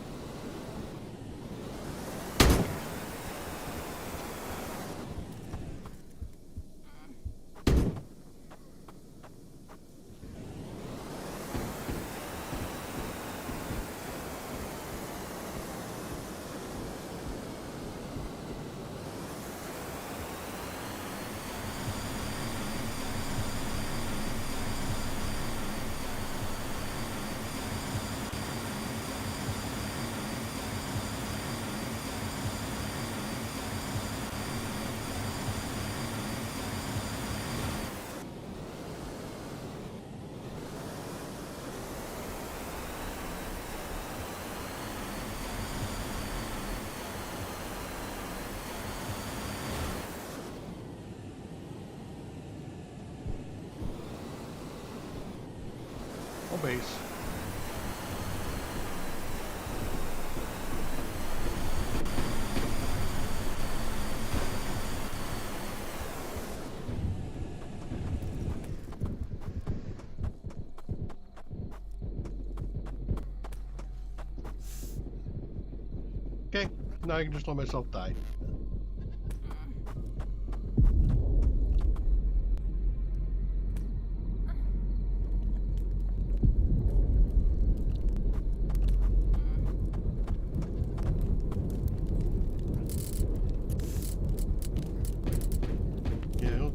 Base. Okay, now I can just let myself die.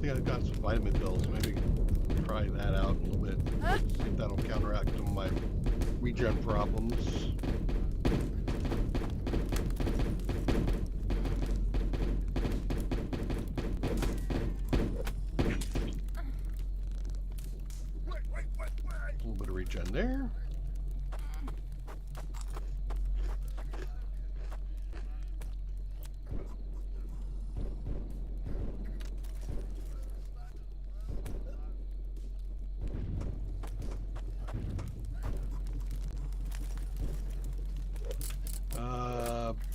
I've got some vitamin pills. Maybe try that out a little bit. See if that'll counteract some of my regen problems. A little bit of regen there.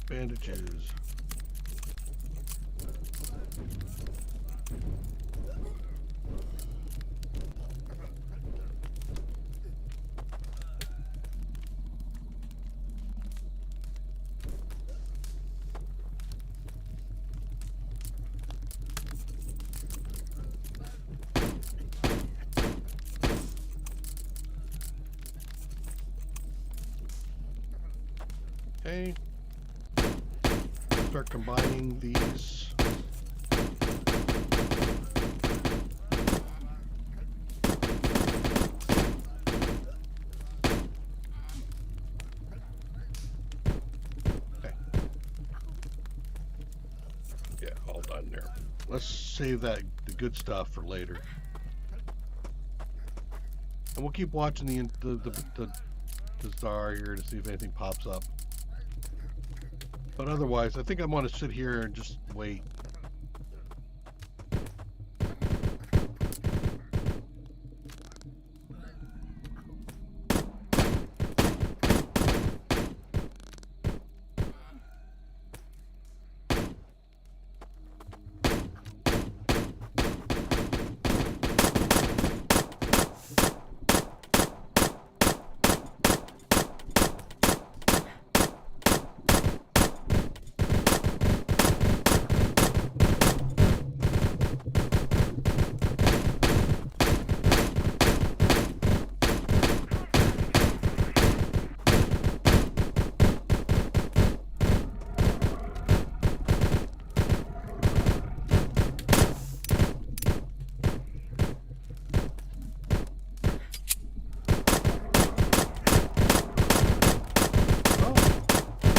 Bandages. Okay. Start combining these. Okay. Yeah, all done there. Let's save the good stuff for later. And we'll keep watching the star here to see if anything pops up. But otherwise, I think I want to sit here and just wait.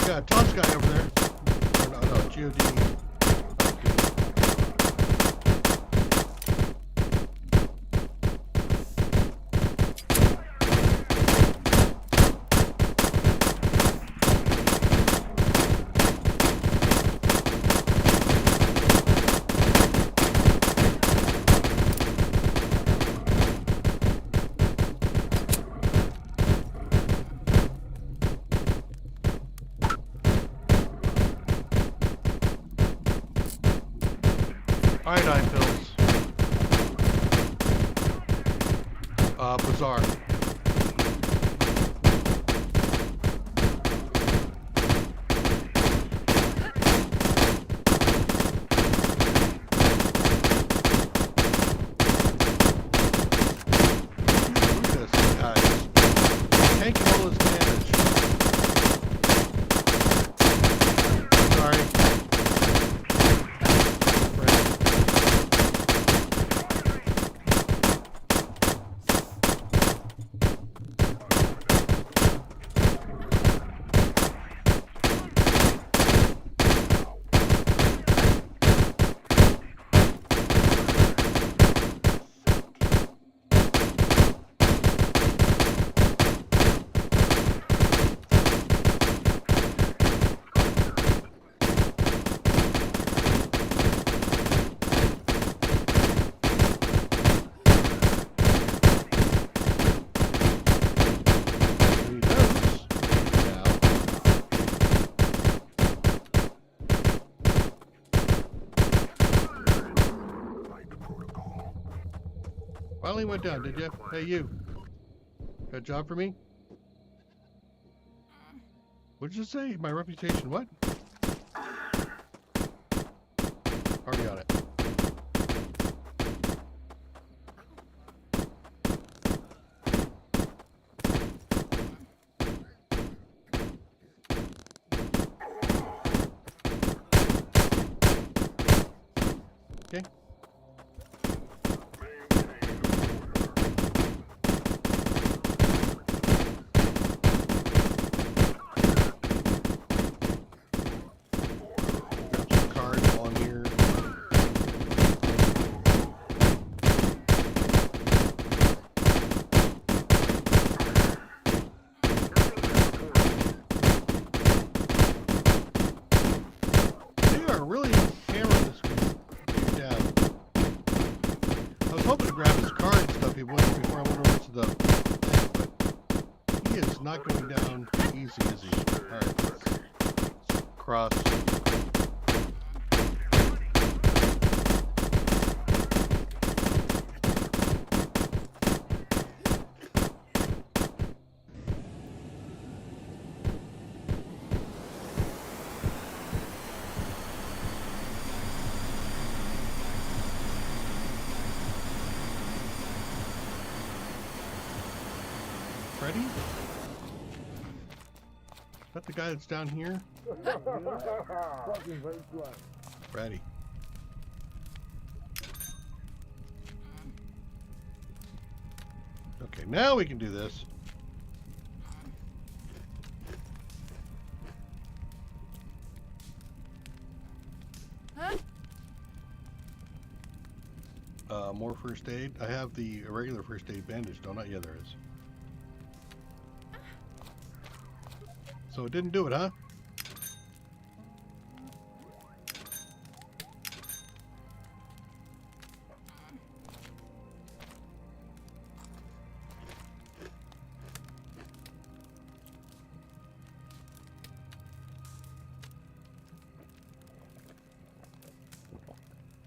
Got a toss guy over there. Or no, GOD. Iodine pills. Bizarre. Look at this, guys. Tanking all this damage. Sorry. Finally went down, did you? Hey, you. Got a job for me? What did you say? My reputation, what? Already on it. Okay. Not going down easy, is he? Alright, let's cross. Ready? Is that the guy that's down here? Ready. Okay, now we can do this. More first aid. I have the regular first aid bandage, don't I? Yeah, there is. So it didn't do it, huh?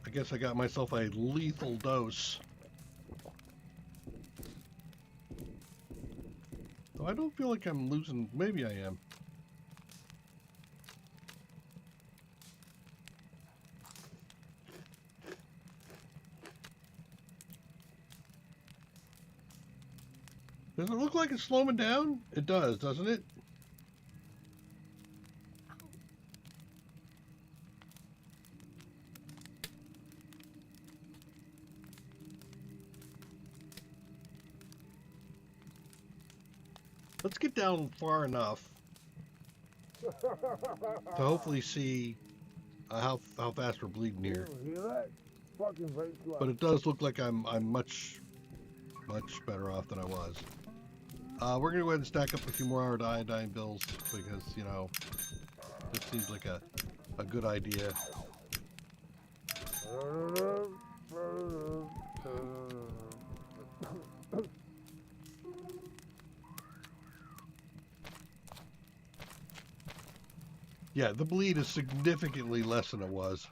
I guess I got myself a lethal dose. Though I don't feel like I'm losing. Maybe I am. Does it look like it's slowing down? It does, doesn't it? Let's get down far enough to hopefully see how fast we're bleeding here. But it does look like I'm much better off than I was. We're gonna go ahead and stack up a few more iodine bills because, you know, this seems like a good idea. Yeah, the bleed is significantly less than it was.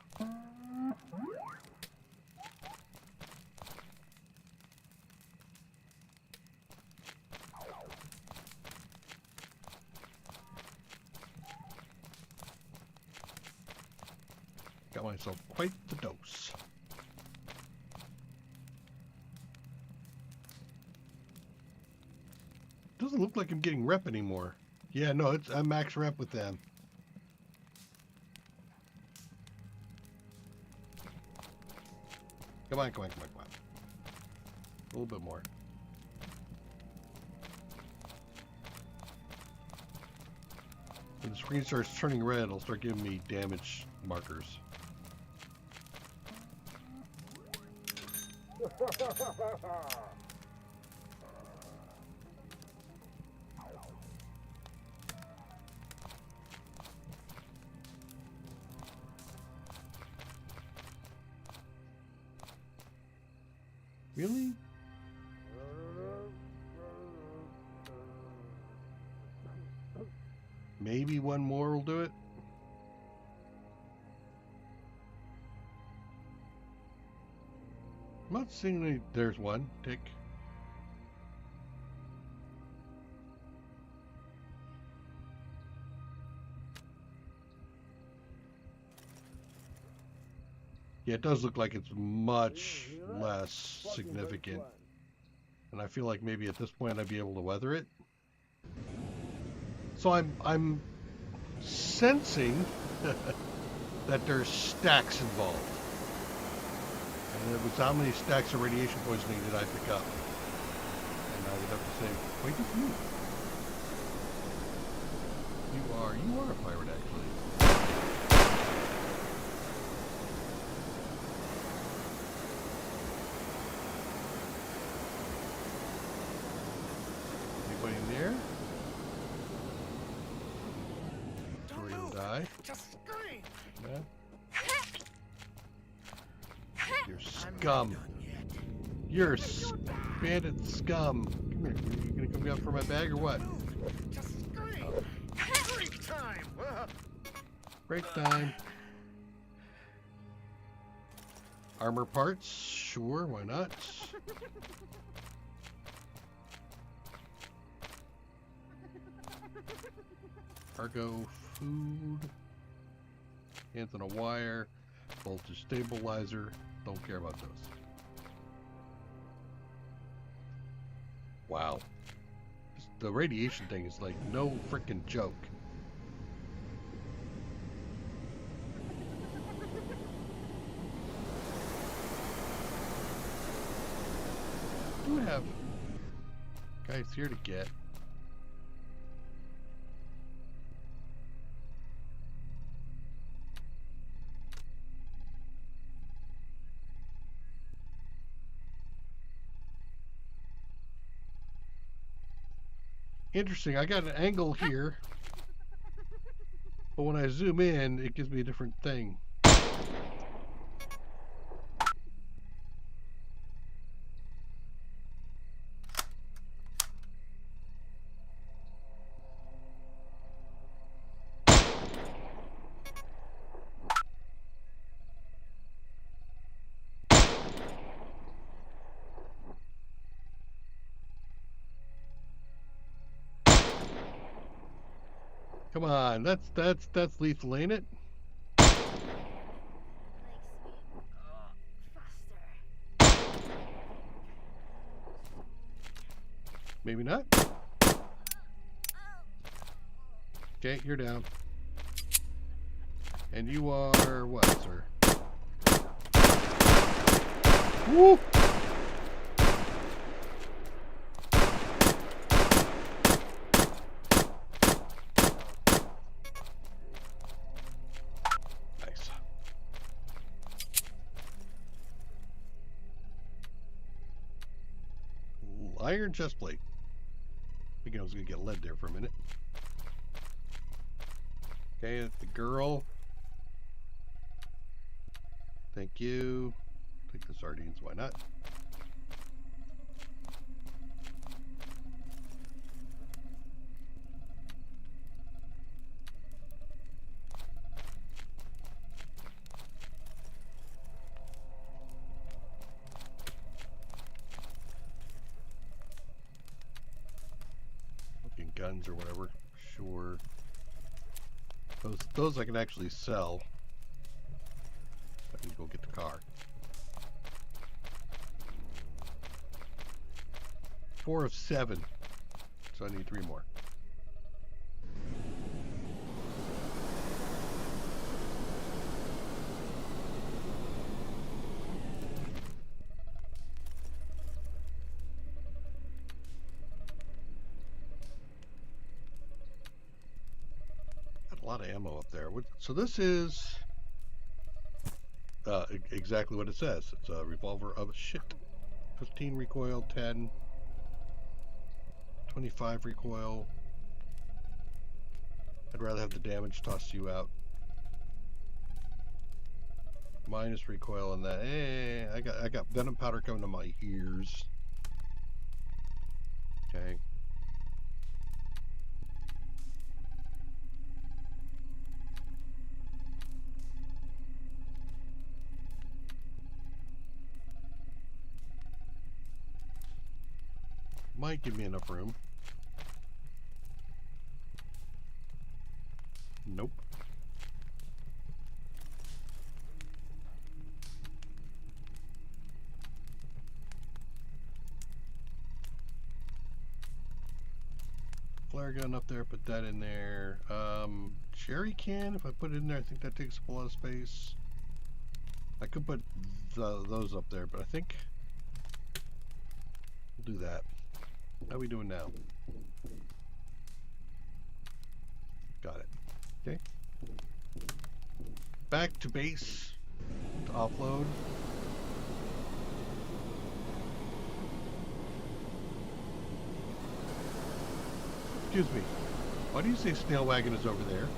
Got myself quite the dose. Doesn't look like I'm getting rep anymore. Yeah, no, I'm max rep with them. Come on, come on, come on, come on. A little bit more. When the screen starts turning red, it'll start giving me damage markers. Really? Maybe one more will do it. I'm not seeing any. There's one. Tick. Yeah, it does look like it's much less significant. And I feel like maybe at this point I'd be able to weather it. So I'm sensing that there's stacks involved. And it was how many stacks of radiation poisoning did I pick up? And I would have to say, wait a minute. You are a pirate actually. Anybody in there? Don't move. Die. Just scream. Yeah. You're scum. You're bandit scum. Come here. You gonna come out for my bag or what? Just scream. Break time. Break time. Armor parts? Sure, why not? Cargo, food. Hands on a wire. Voltage stabilizer. Don't care about those. Wow. The radiation thing is like no freaking joke. Do have guys here to get. Interesting, I got an angle here, but when I zoom in, it gives me a different thing. Come on, that's lethal, ain't it? Maybe not. Okay, you're down. And you are what, sir? Woo! Nice. Ooh, iron chest plate. Thinking I was gonna get lead there for a minute. Okay, that's the girl. Thank you. Take the sardines, why not? Looking guns or whatever. Sure. Those I can actually sell. can go get the car. 4 of 7. So I need 3 more. Got a lot of ammo up there. So this is exactly what it says. It's a revolver of shit. 15 recoil, 10, 25 recoil. I'd rather have the damage toss you out. Minus recoil on that. Hey, I got venom powder coming to my ears. Okay. Might give me enough room. Nope. Flare gun up there, put that in there. Jerry can, if I put it in there, I think that takes up a lot of space. I could put those up there, but I think we'll do that. How are we doing now? Got it. Okay. Back to base to offload. Excuse me. Why do you say snail wagon is over there?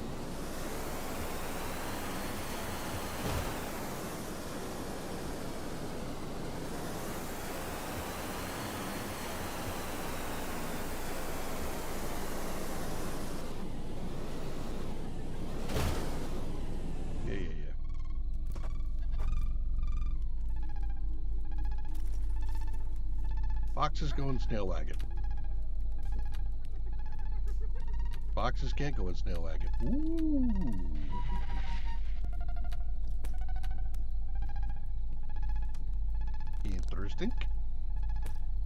Boxes go in snail wagon. Boxes can't go in snail wagon. Ooh. Interesting.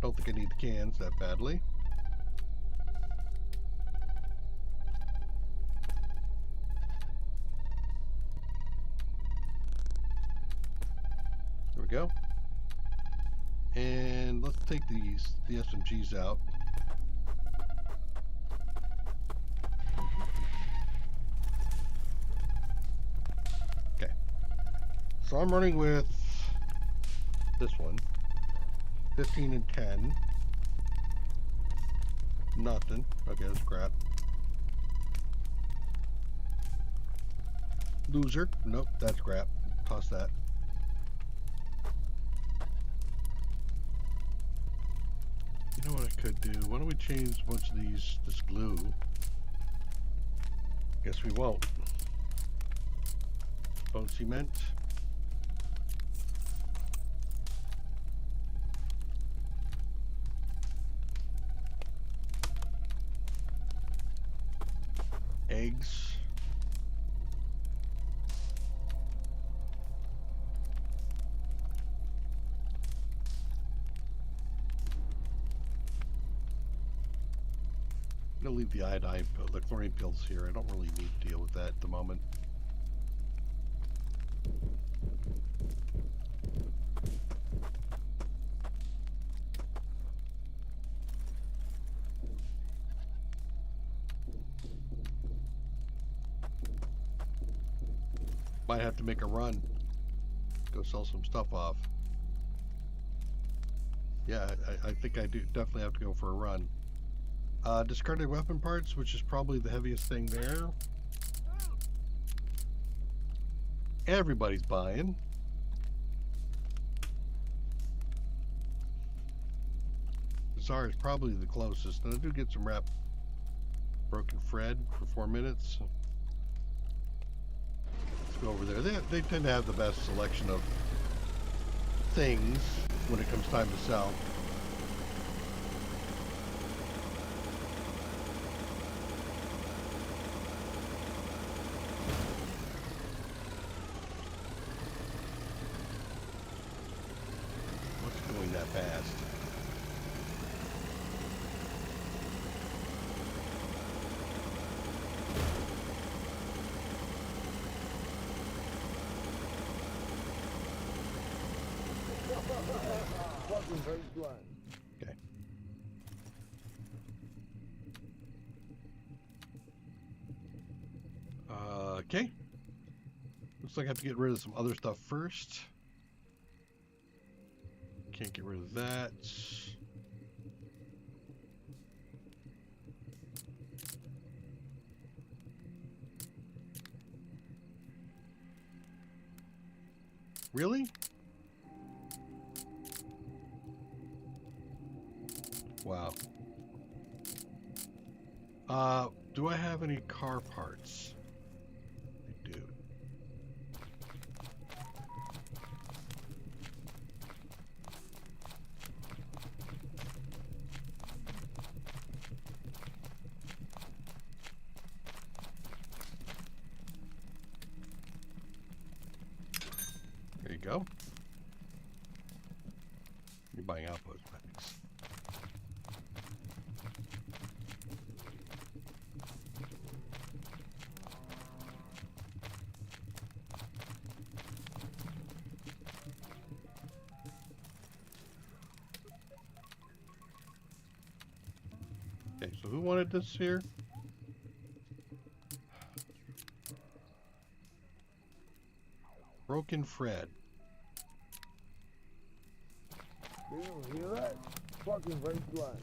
Don't think I need the cans that badly. There we go. And let's take the SMGs out. Okay. So I'm running with this one. 15 and 10. Nothing. Okay, that's crap. Loser. Nope, that's crap. Toss that. You know what I could do? Why don't we change a bunch of this glue? Guess we won't. Bone cement. Eggs. I'm gonna leave the iodine, the chlorine pills here. I don't really need to deal with that at the moment. Might have to make a run. Go sell some stuff off. Yeah, I think I do definitely have to go for a run. Discarded weapon parts, which is probably the heaviest thing there. Everybody's buying. Bazaar is probably the closest, and I do get some broken Fred for 4 minutes. Let's go over there. They tend to have the best selection of things when it comes time to sell. Fucking wasteland. Okay. Okay. Looks like I have to get rid of some other stuff first. Can't get rid of that. Really? Wow. Do I have any car parts? I do. There you go. You're buying outpost packs. Okay, so who wanted this here? Broken Fred. Do you hear that? Fucking wasteland.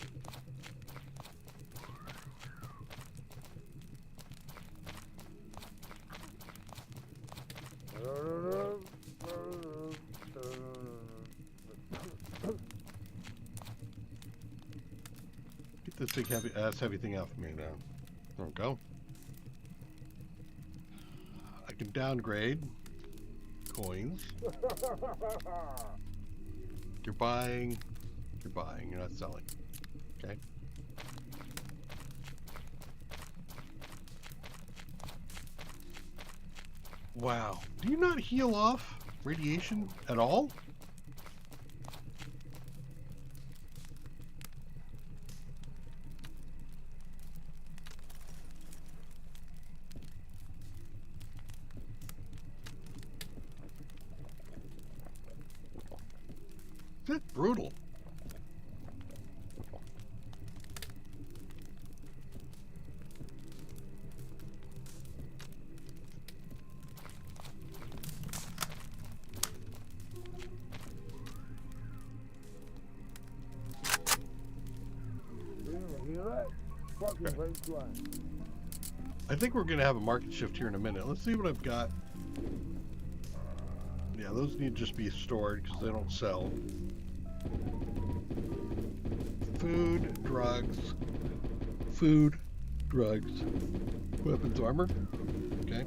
Get this big heavy ass heavy thing out from me now. There we go. I can downgrade coins. You're buying, you're not selling. Okay. Wow. Do you not heal off radiation at all? That's brutal. Do you hear that? Fucking wasteland. I think we're going to have a market shift here in a minute. Let's see what I've got. Yeah, those need to just be stored because they don't sell. Food, drugs, weapons, armor. Okay.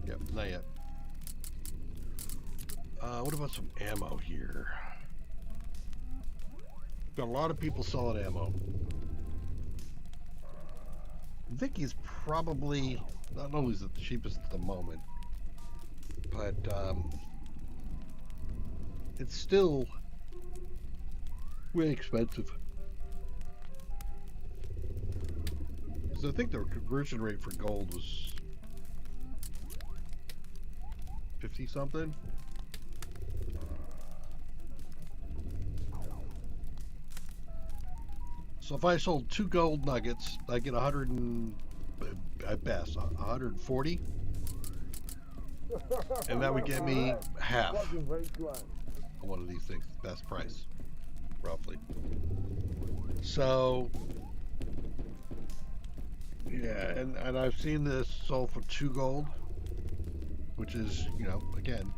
Yep, not yet. What about some ammo here? Got a lot of people selling ammo. Wiki's probably, not only is it the cheapest at the moment, but it's still way expensive. Because I think the conversion rate for gold was 50 something. So if I sold 2 gold nuggets, I get 100 and, at best, 140. And that would get me half Fucking wasteland. on one of these things, best price, roughly. So, yeah, and I've seen this sold for 2 gold, which is, you know, again,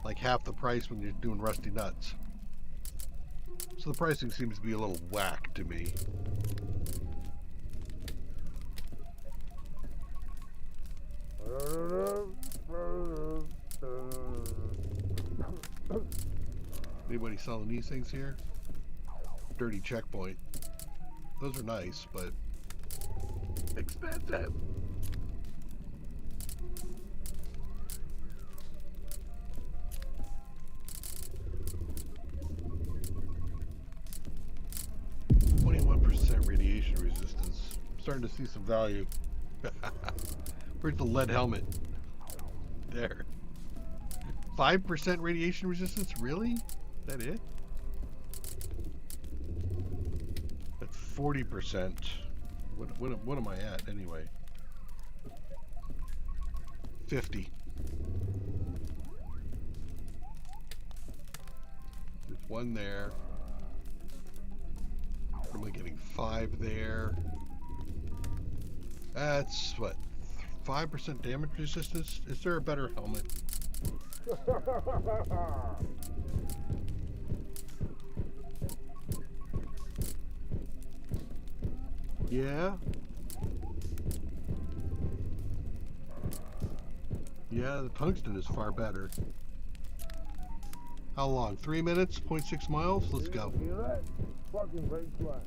like half the price when you're doing rusty nuts. So the pricing seems to be a little whack to me. Anybody selling these things here? Dirty checkpoint. Those are nice, but expensive. Radiation resistance. I'm starting to see some value. Where's the lead helmet? There. 5% radiation resistance? Really? Is that it? That's 40%. What am I at anyway? 50. There's one there. Am I getting 5 there? That's what? 5% damage resistance? Is there a better helmet? Yeah? Yeah, the tungsten is far better. How long? 3 minutes? 0.6 miles? Let's go. Fucking wasteland.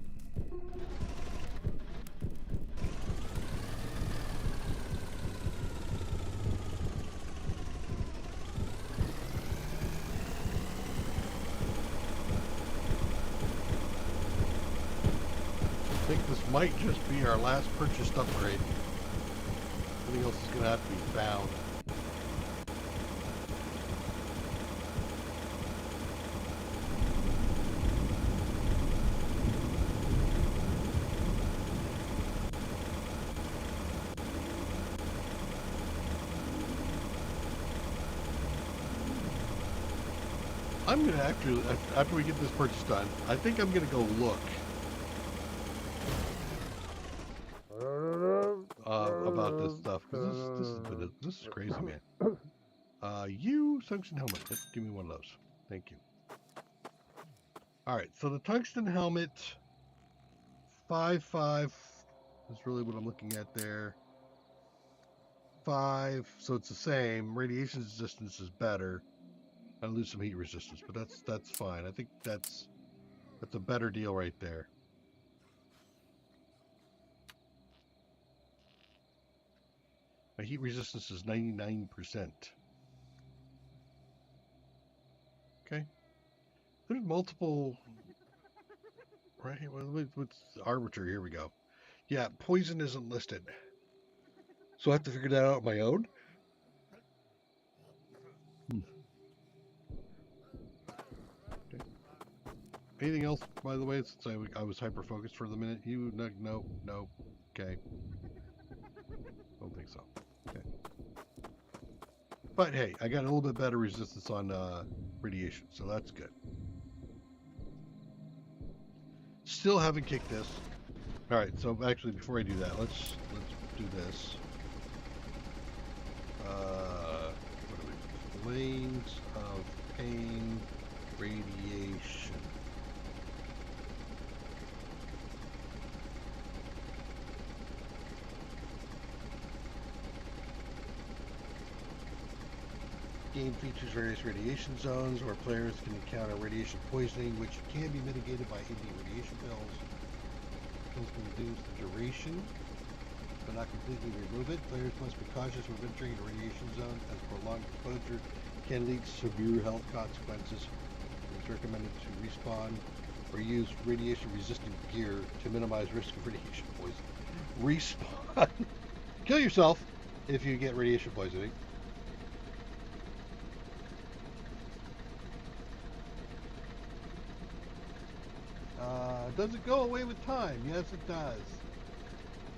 I think this might just be our last purchased upgrade. Everything else is going to have to be found. I'm going to actually, after we get this purchase done, I think I'm going to go look about this stuff, because this is crazy, man. You tungsten helmet. Give me one of those. Thank you. All right, so the tungsten helmet 5.5 is really what I'm looking at there. 5, so it's the same. Radiation resistance is better. I lose some heat resistance, but that's fine. I think that's a better deal right there. My heat resistance is 99%. Okay. There's multiple. Right here. What's arbiter? Here we go. Yeah, poison isn't listed, so I have to figure that out on my own. Okay. Anything else, by the way, since I was hyper focused for the minute? You no. Okay. Don't think so. Okay. But hey, I got a little bit better resistance on radiation, so that's good. Still haven't kicked this. All right, so actually, before I do that, let's do this. What are we? Lanes of pain, radiation. Game features various radiation zones where players can encounter radiation poisoning, which can be mitigated by eating radiation pills. Pills can reduce the duration, but not completely remove it. Players must be cautious when entering a radiation zone, as prolonged exposure can lead to severe health consequences. It's recommended to respawn or use radiation-resistant gear to minimize risk of radiation poisoning. Respawn. Kill yourself if you get radiation poisoning. Does it go away with time? Yes, it does.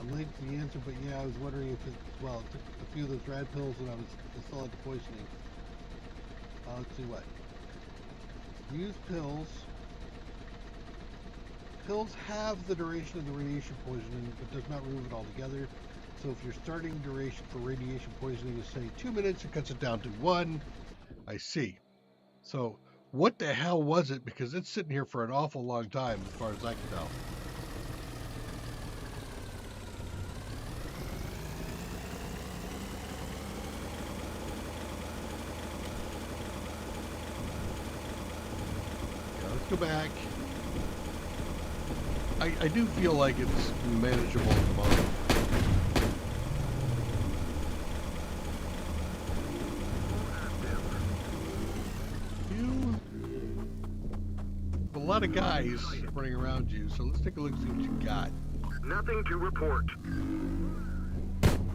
I'm late to the answer, but yeah, I was wondering if it, well, it took a few of those rad pills and I still had the poisoning. Let's see what. Use pills. Pills have the duration of the radiation poisoning, but does not remove it altogether. So if your starting duration for radiation poisoning is, say, 2 minutes, it cuts it down to 1. I see. So what the hell was it? Because it's sitting here for an awful long time, as far as I can tell. Yeah, let's go back. I do feel like it's manageable at the moment. of guys running around you, so let's take a look and see what you got. Nothing to report.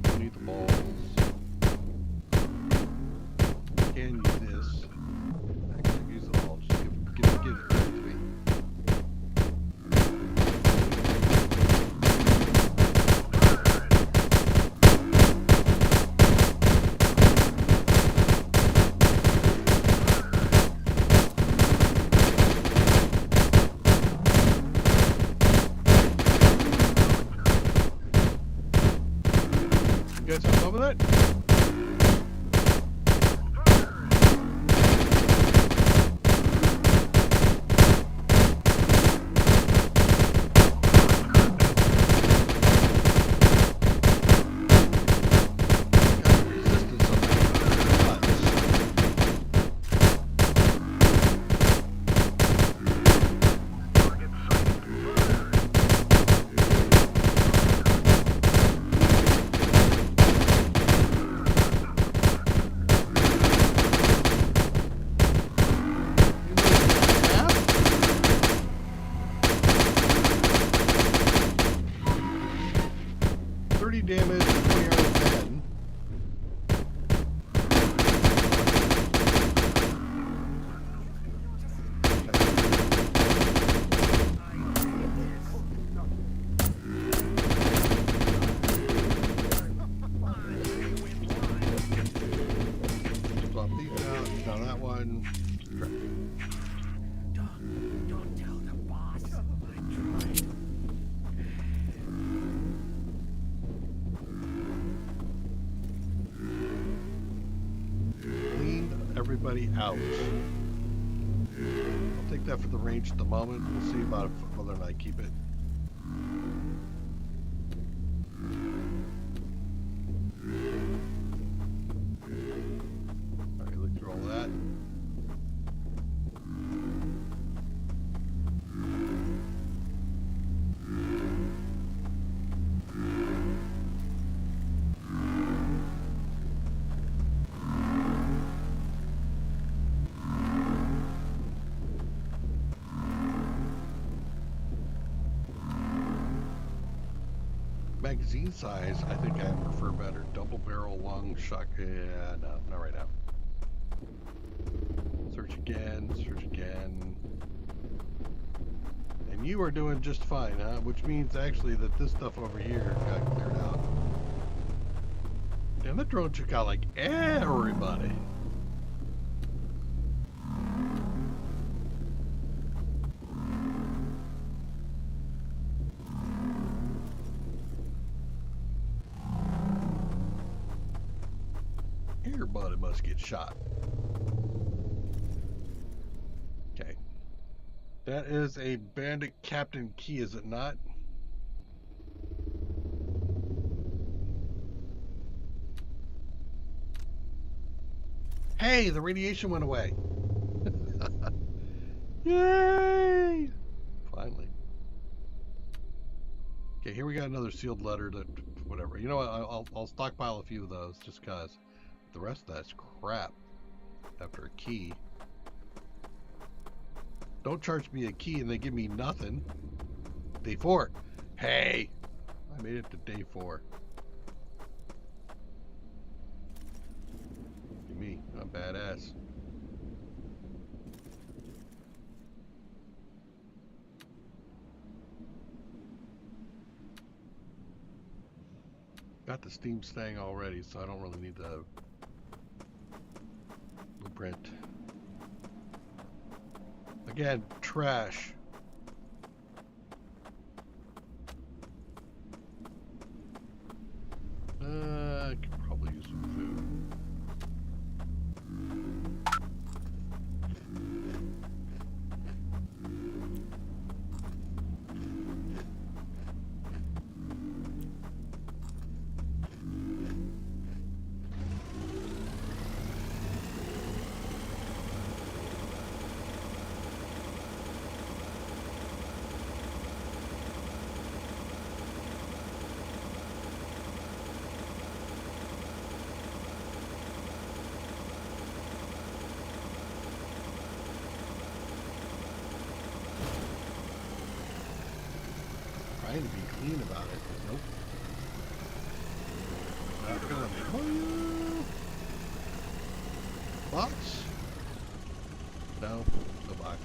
Don't need the balls. Can use this. Actually, use it all. Just give it right to me. You guys have fun with it? Damage, 20 out of 10. Swap these out. Now that one. Don't tell the boss. I tried. Everybody out. I'll take that for the range at the moment. We'll see about whether or not I keep it. Alright, look through all that. Magazine size, I think I prefer better. Double barrel, long shot. Yeah, no, not right now. Search again, search again. And you are doing just fine, huh? Which means actually that this stuff over here got cleared out. Damn, that drone took out like everybody. Everybody must get shot. Okay. That is a bandit captain key, is it not? Hey, the radiation went away. Yay! Finally. Okay, here we got another sealed letter to whatever. You know what? I'll stockpile a few of those just cause. The rest of that's crap. After a key. Don't charge me a key and they give me nothing. Day 4. Hey! I made it to day 4. Look at me. I'm badass. Got the Steam staying already, so I don't really need the blueprint. Again, trash. I could probably use some food. trying to be clean about it. Nope. Not gonna be. Box? No, no box.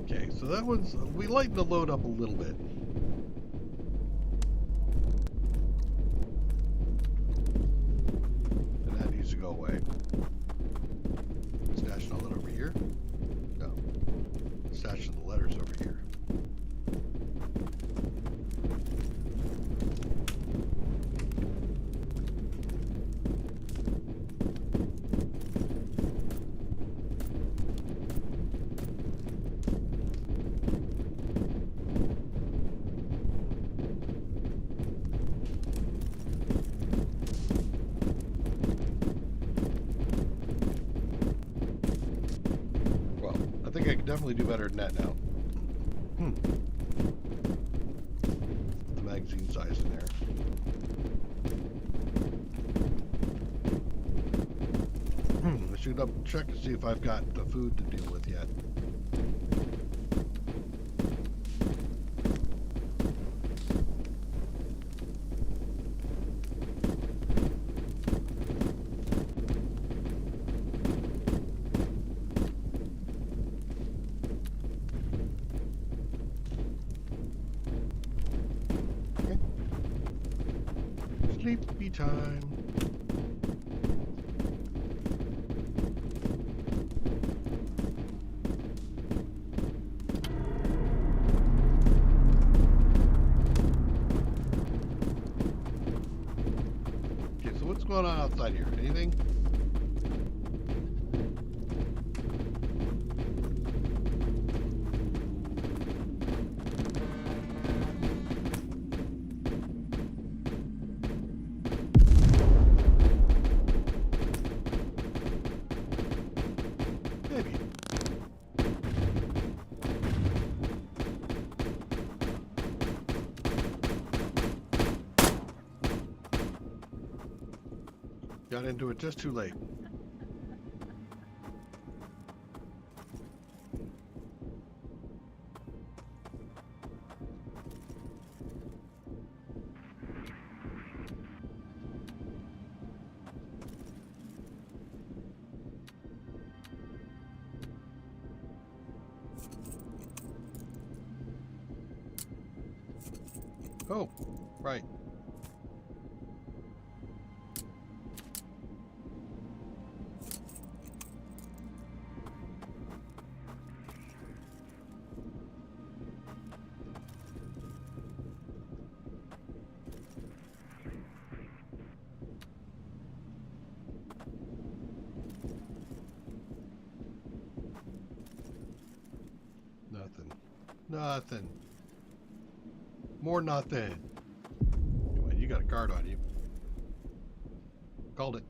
Okay, so that one's, we lightened the load up a little bit. And that needs to go away. Stashing all that over here? No. Stashing the letters over here. I think I can definitely do better than that now. The magazine size in there. I should double check and see if I've got the food to deal with yet. Sleepy time. Okay, so what's going on outside here? Anything? Maybe. Got into it just too late. Oh, right. Nothing. Nothing. More nothing. Anyway, you got a guard on you. Called it.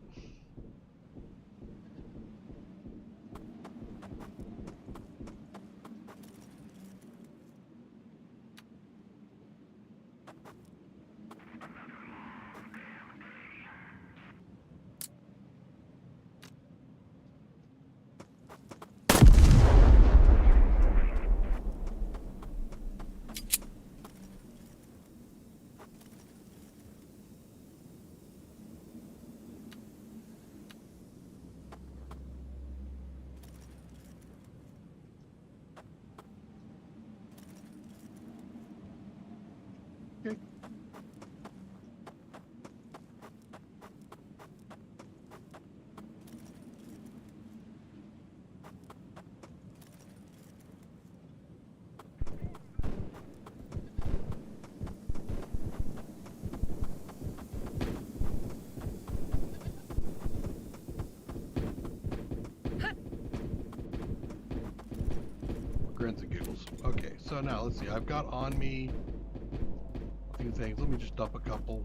Okay. Grins and giggles. Okay, so now let's see. I've got on me a few things. Let me just dump a couple.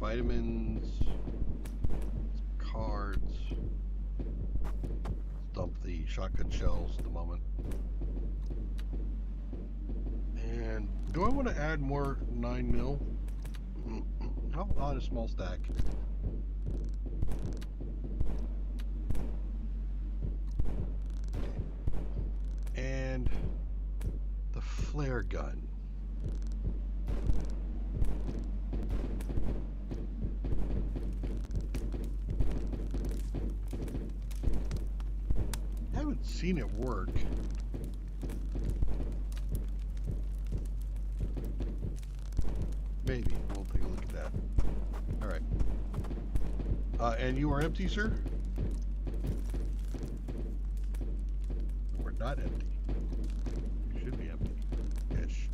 vitamins, cards. Dump the shotgun shells at the moment. And do I want to add more 9mm? How odd a small stack? And the flare gun. I haven't seen it work. Maybe. We'll take a look at that. Alright. And you are empty, sir? We're not empty. You should be empty. Ish.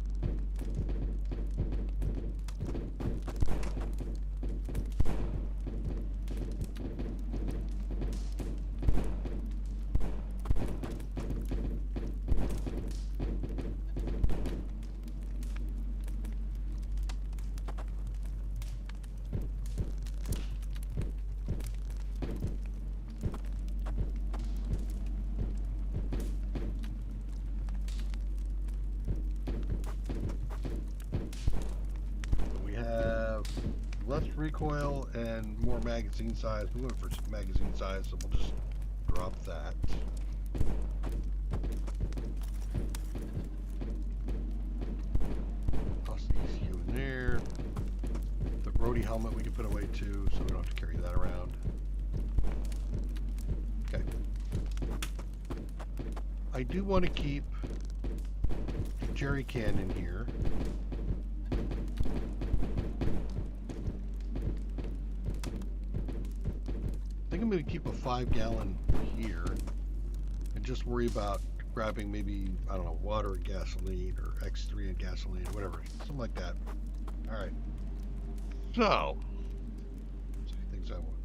Less recoil and more magazine size. We went for magazine size, so we'll just drop that. Toss the ECU in there. The roadie helmet we can put away too, so we don't have to carry that around. Okay. I do want to keep a jerry can in here. I'm going to keep a 5-gallon here and just worry about grabbing maybe, I don't know, water and gasoline or X3 and gasoline, whatever, something like that. All right. So, things I want.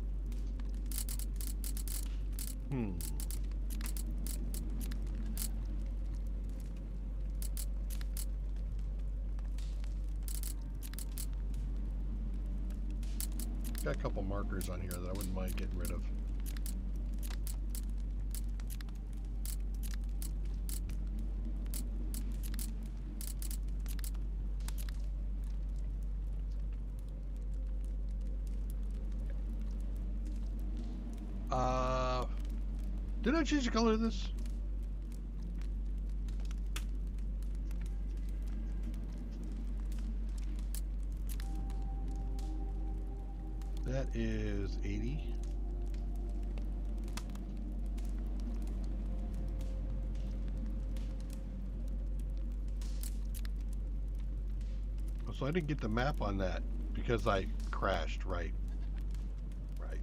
Got a couple markers on here that I wouldn't mind getting rid of. Did I change the color of this? That is 80. So I didn't get the map on that because I crashed, right? Right.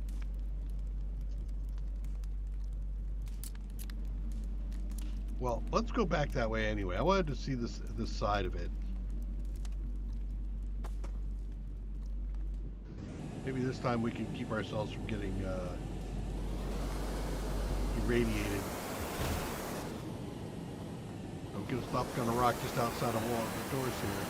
Well, let's go back that way anyway. I wanted to see this side of it. Maybe this time we can keep ourselves from getting irradiated. Don't get a stop on a rock just outside of the doors here.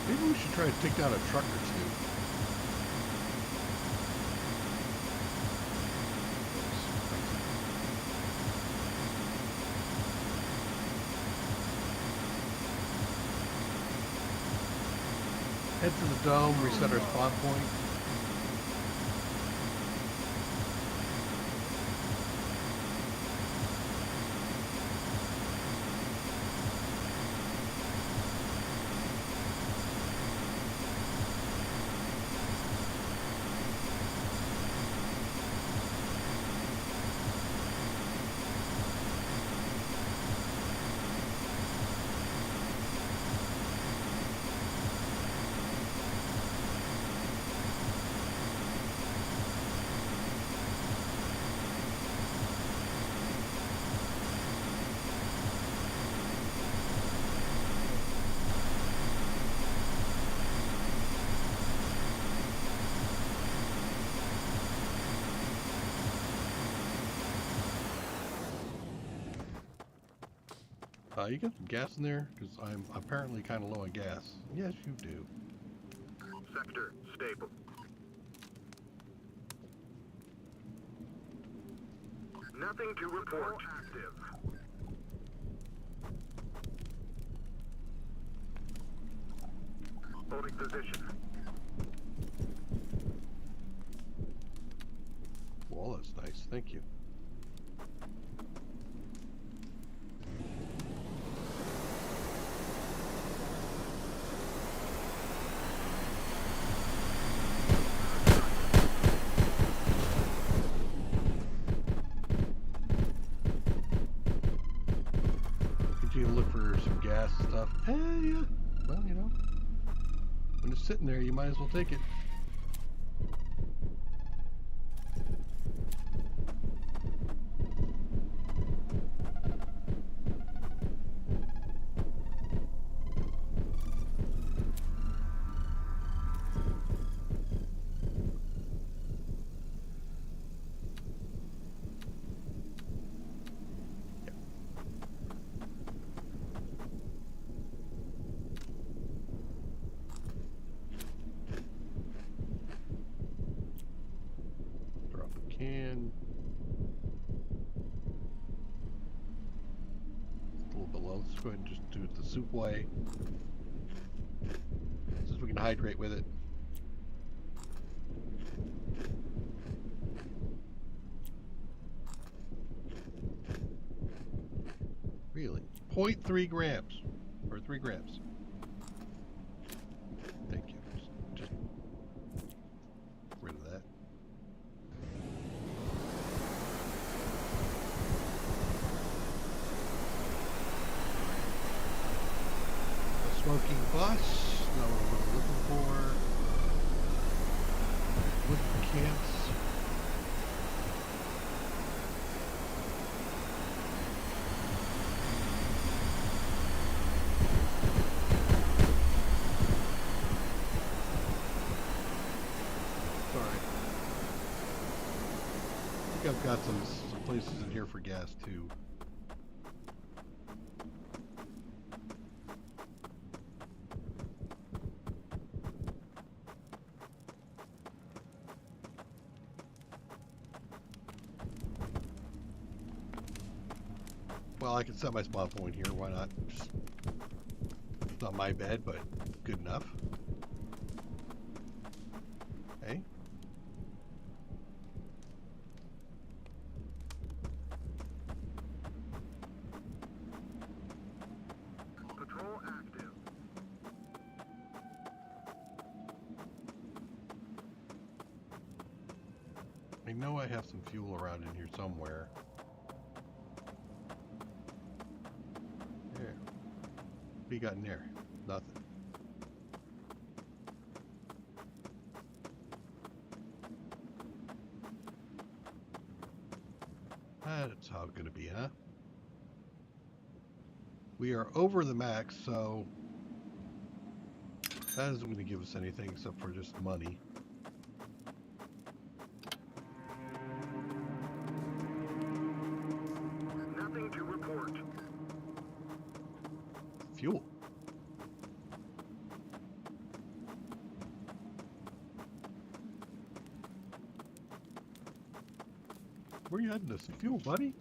Maybe we should try to take down a truck or two. Head to the dome, reset our spawn point. You got some gas in there? Because I'm apparently kind of low on gas. Yes, you do. Sector stable. Nothing to report. Active. Holding position. Well, that's nice. Thank you. Continue to look for some gas and stuff. Yeah. Well, you know, when it's sitting there, you might as well take it. Drop a can. It's a little bit low. Let's go ahead and just do it the soup way. Since we can hydrate with it. Really? 0.3 grams. Or 3 grams. Thank you. Just get rid of that. A smoking bus. Not what we're looking for. Wooden camps. I've got some places in here for gas too. Well, I can set my spawn point here. Why not? It's not my bed, but good enough. Okay. Patrol active. I know I have some fuel around in here somewhere. There. What do you got in there? Nothing. That's how it's going to be, huh? We are over the max, so that isn't going to give us anything except for just money. Nothing to report. Fuel. Where you heading this fuel, buddy?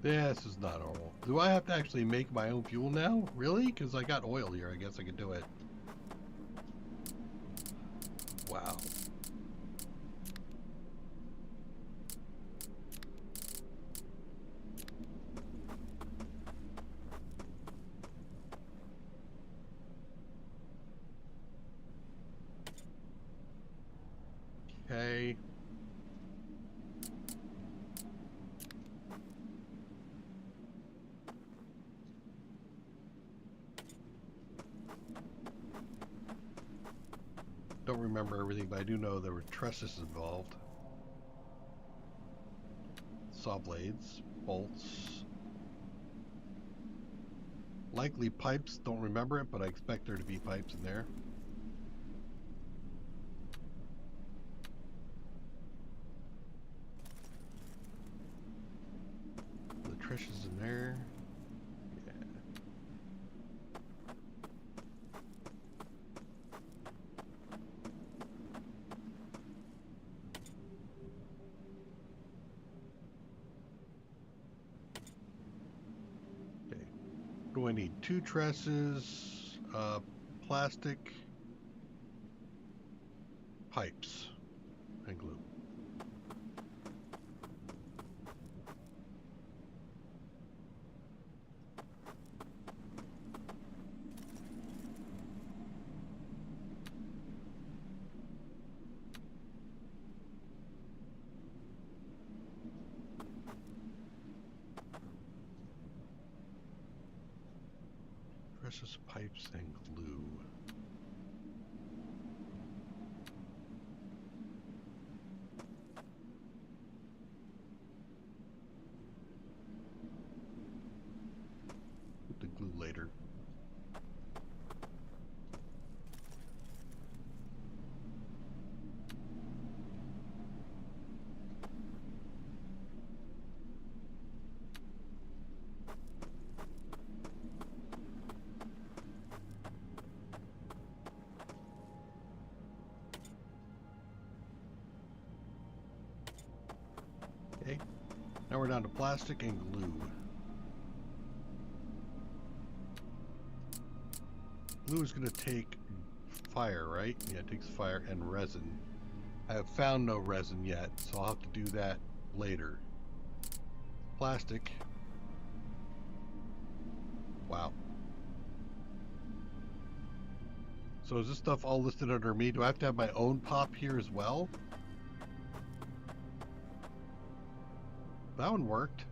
This is not normal. Do I have to actually make my own fuel now? Really? Because I got oil here. I guess I could do it. Wow. Okay. Don't remember everything, but I do know there were trusses involved. saw blades, bolts, likely pipes. Don't remember it, but I expect there to be pipes in there. The trash is in there. Yeah. Okay. What do I need? 2 trusses, plastic, pipes, and glue. Precious pipes and glue. Put the glue later. Okay, now we're down to plastic and glue. Glue is going to take fire, right? Yeah, it takes fire and resin. I have found no resin yet, so I'll have to do that later. Plastic. Wow. So is this stuff all listed under me? Do I have to have my own pop here as well? That one worked.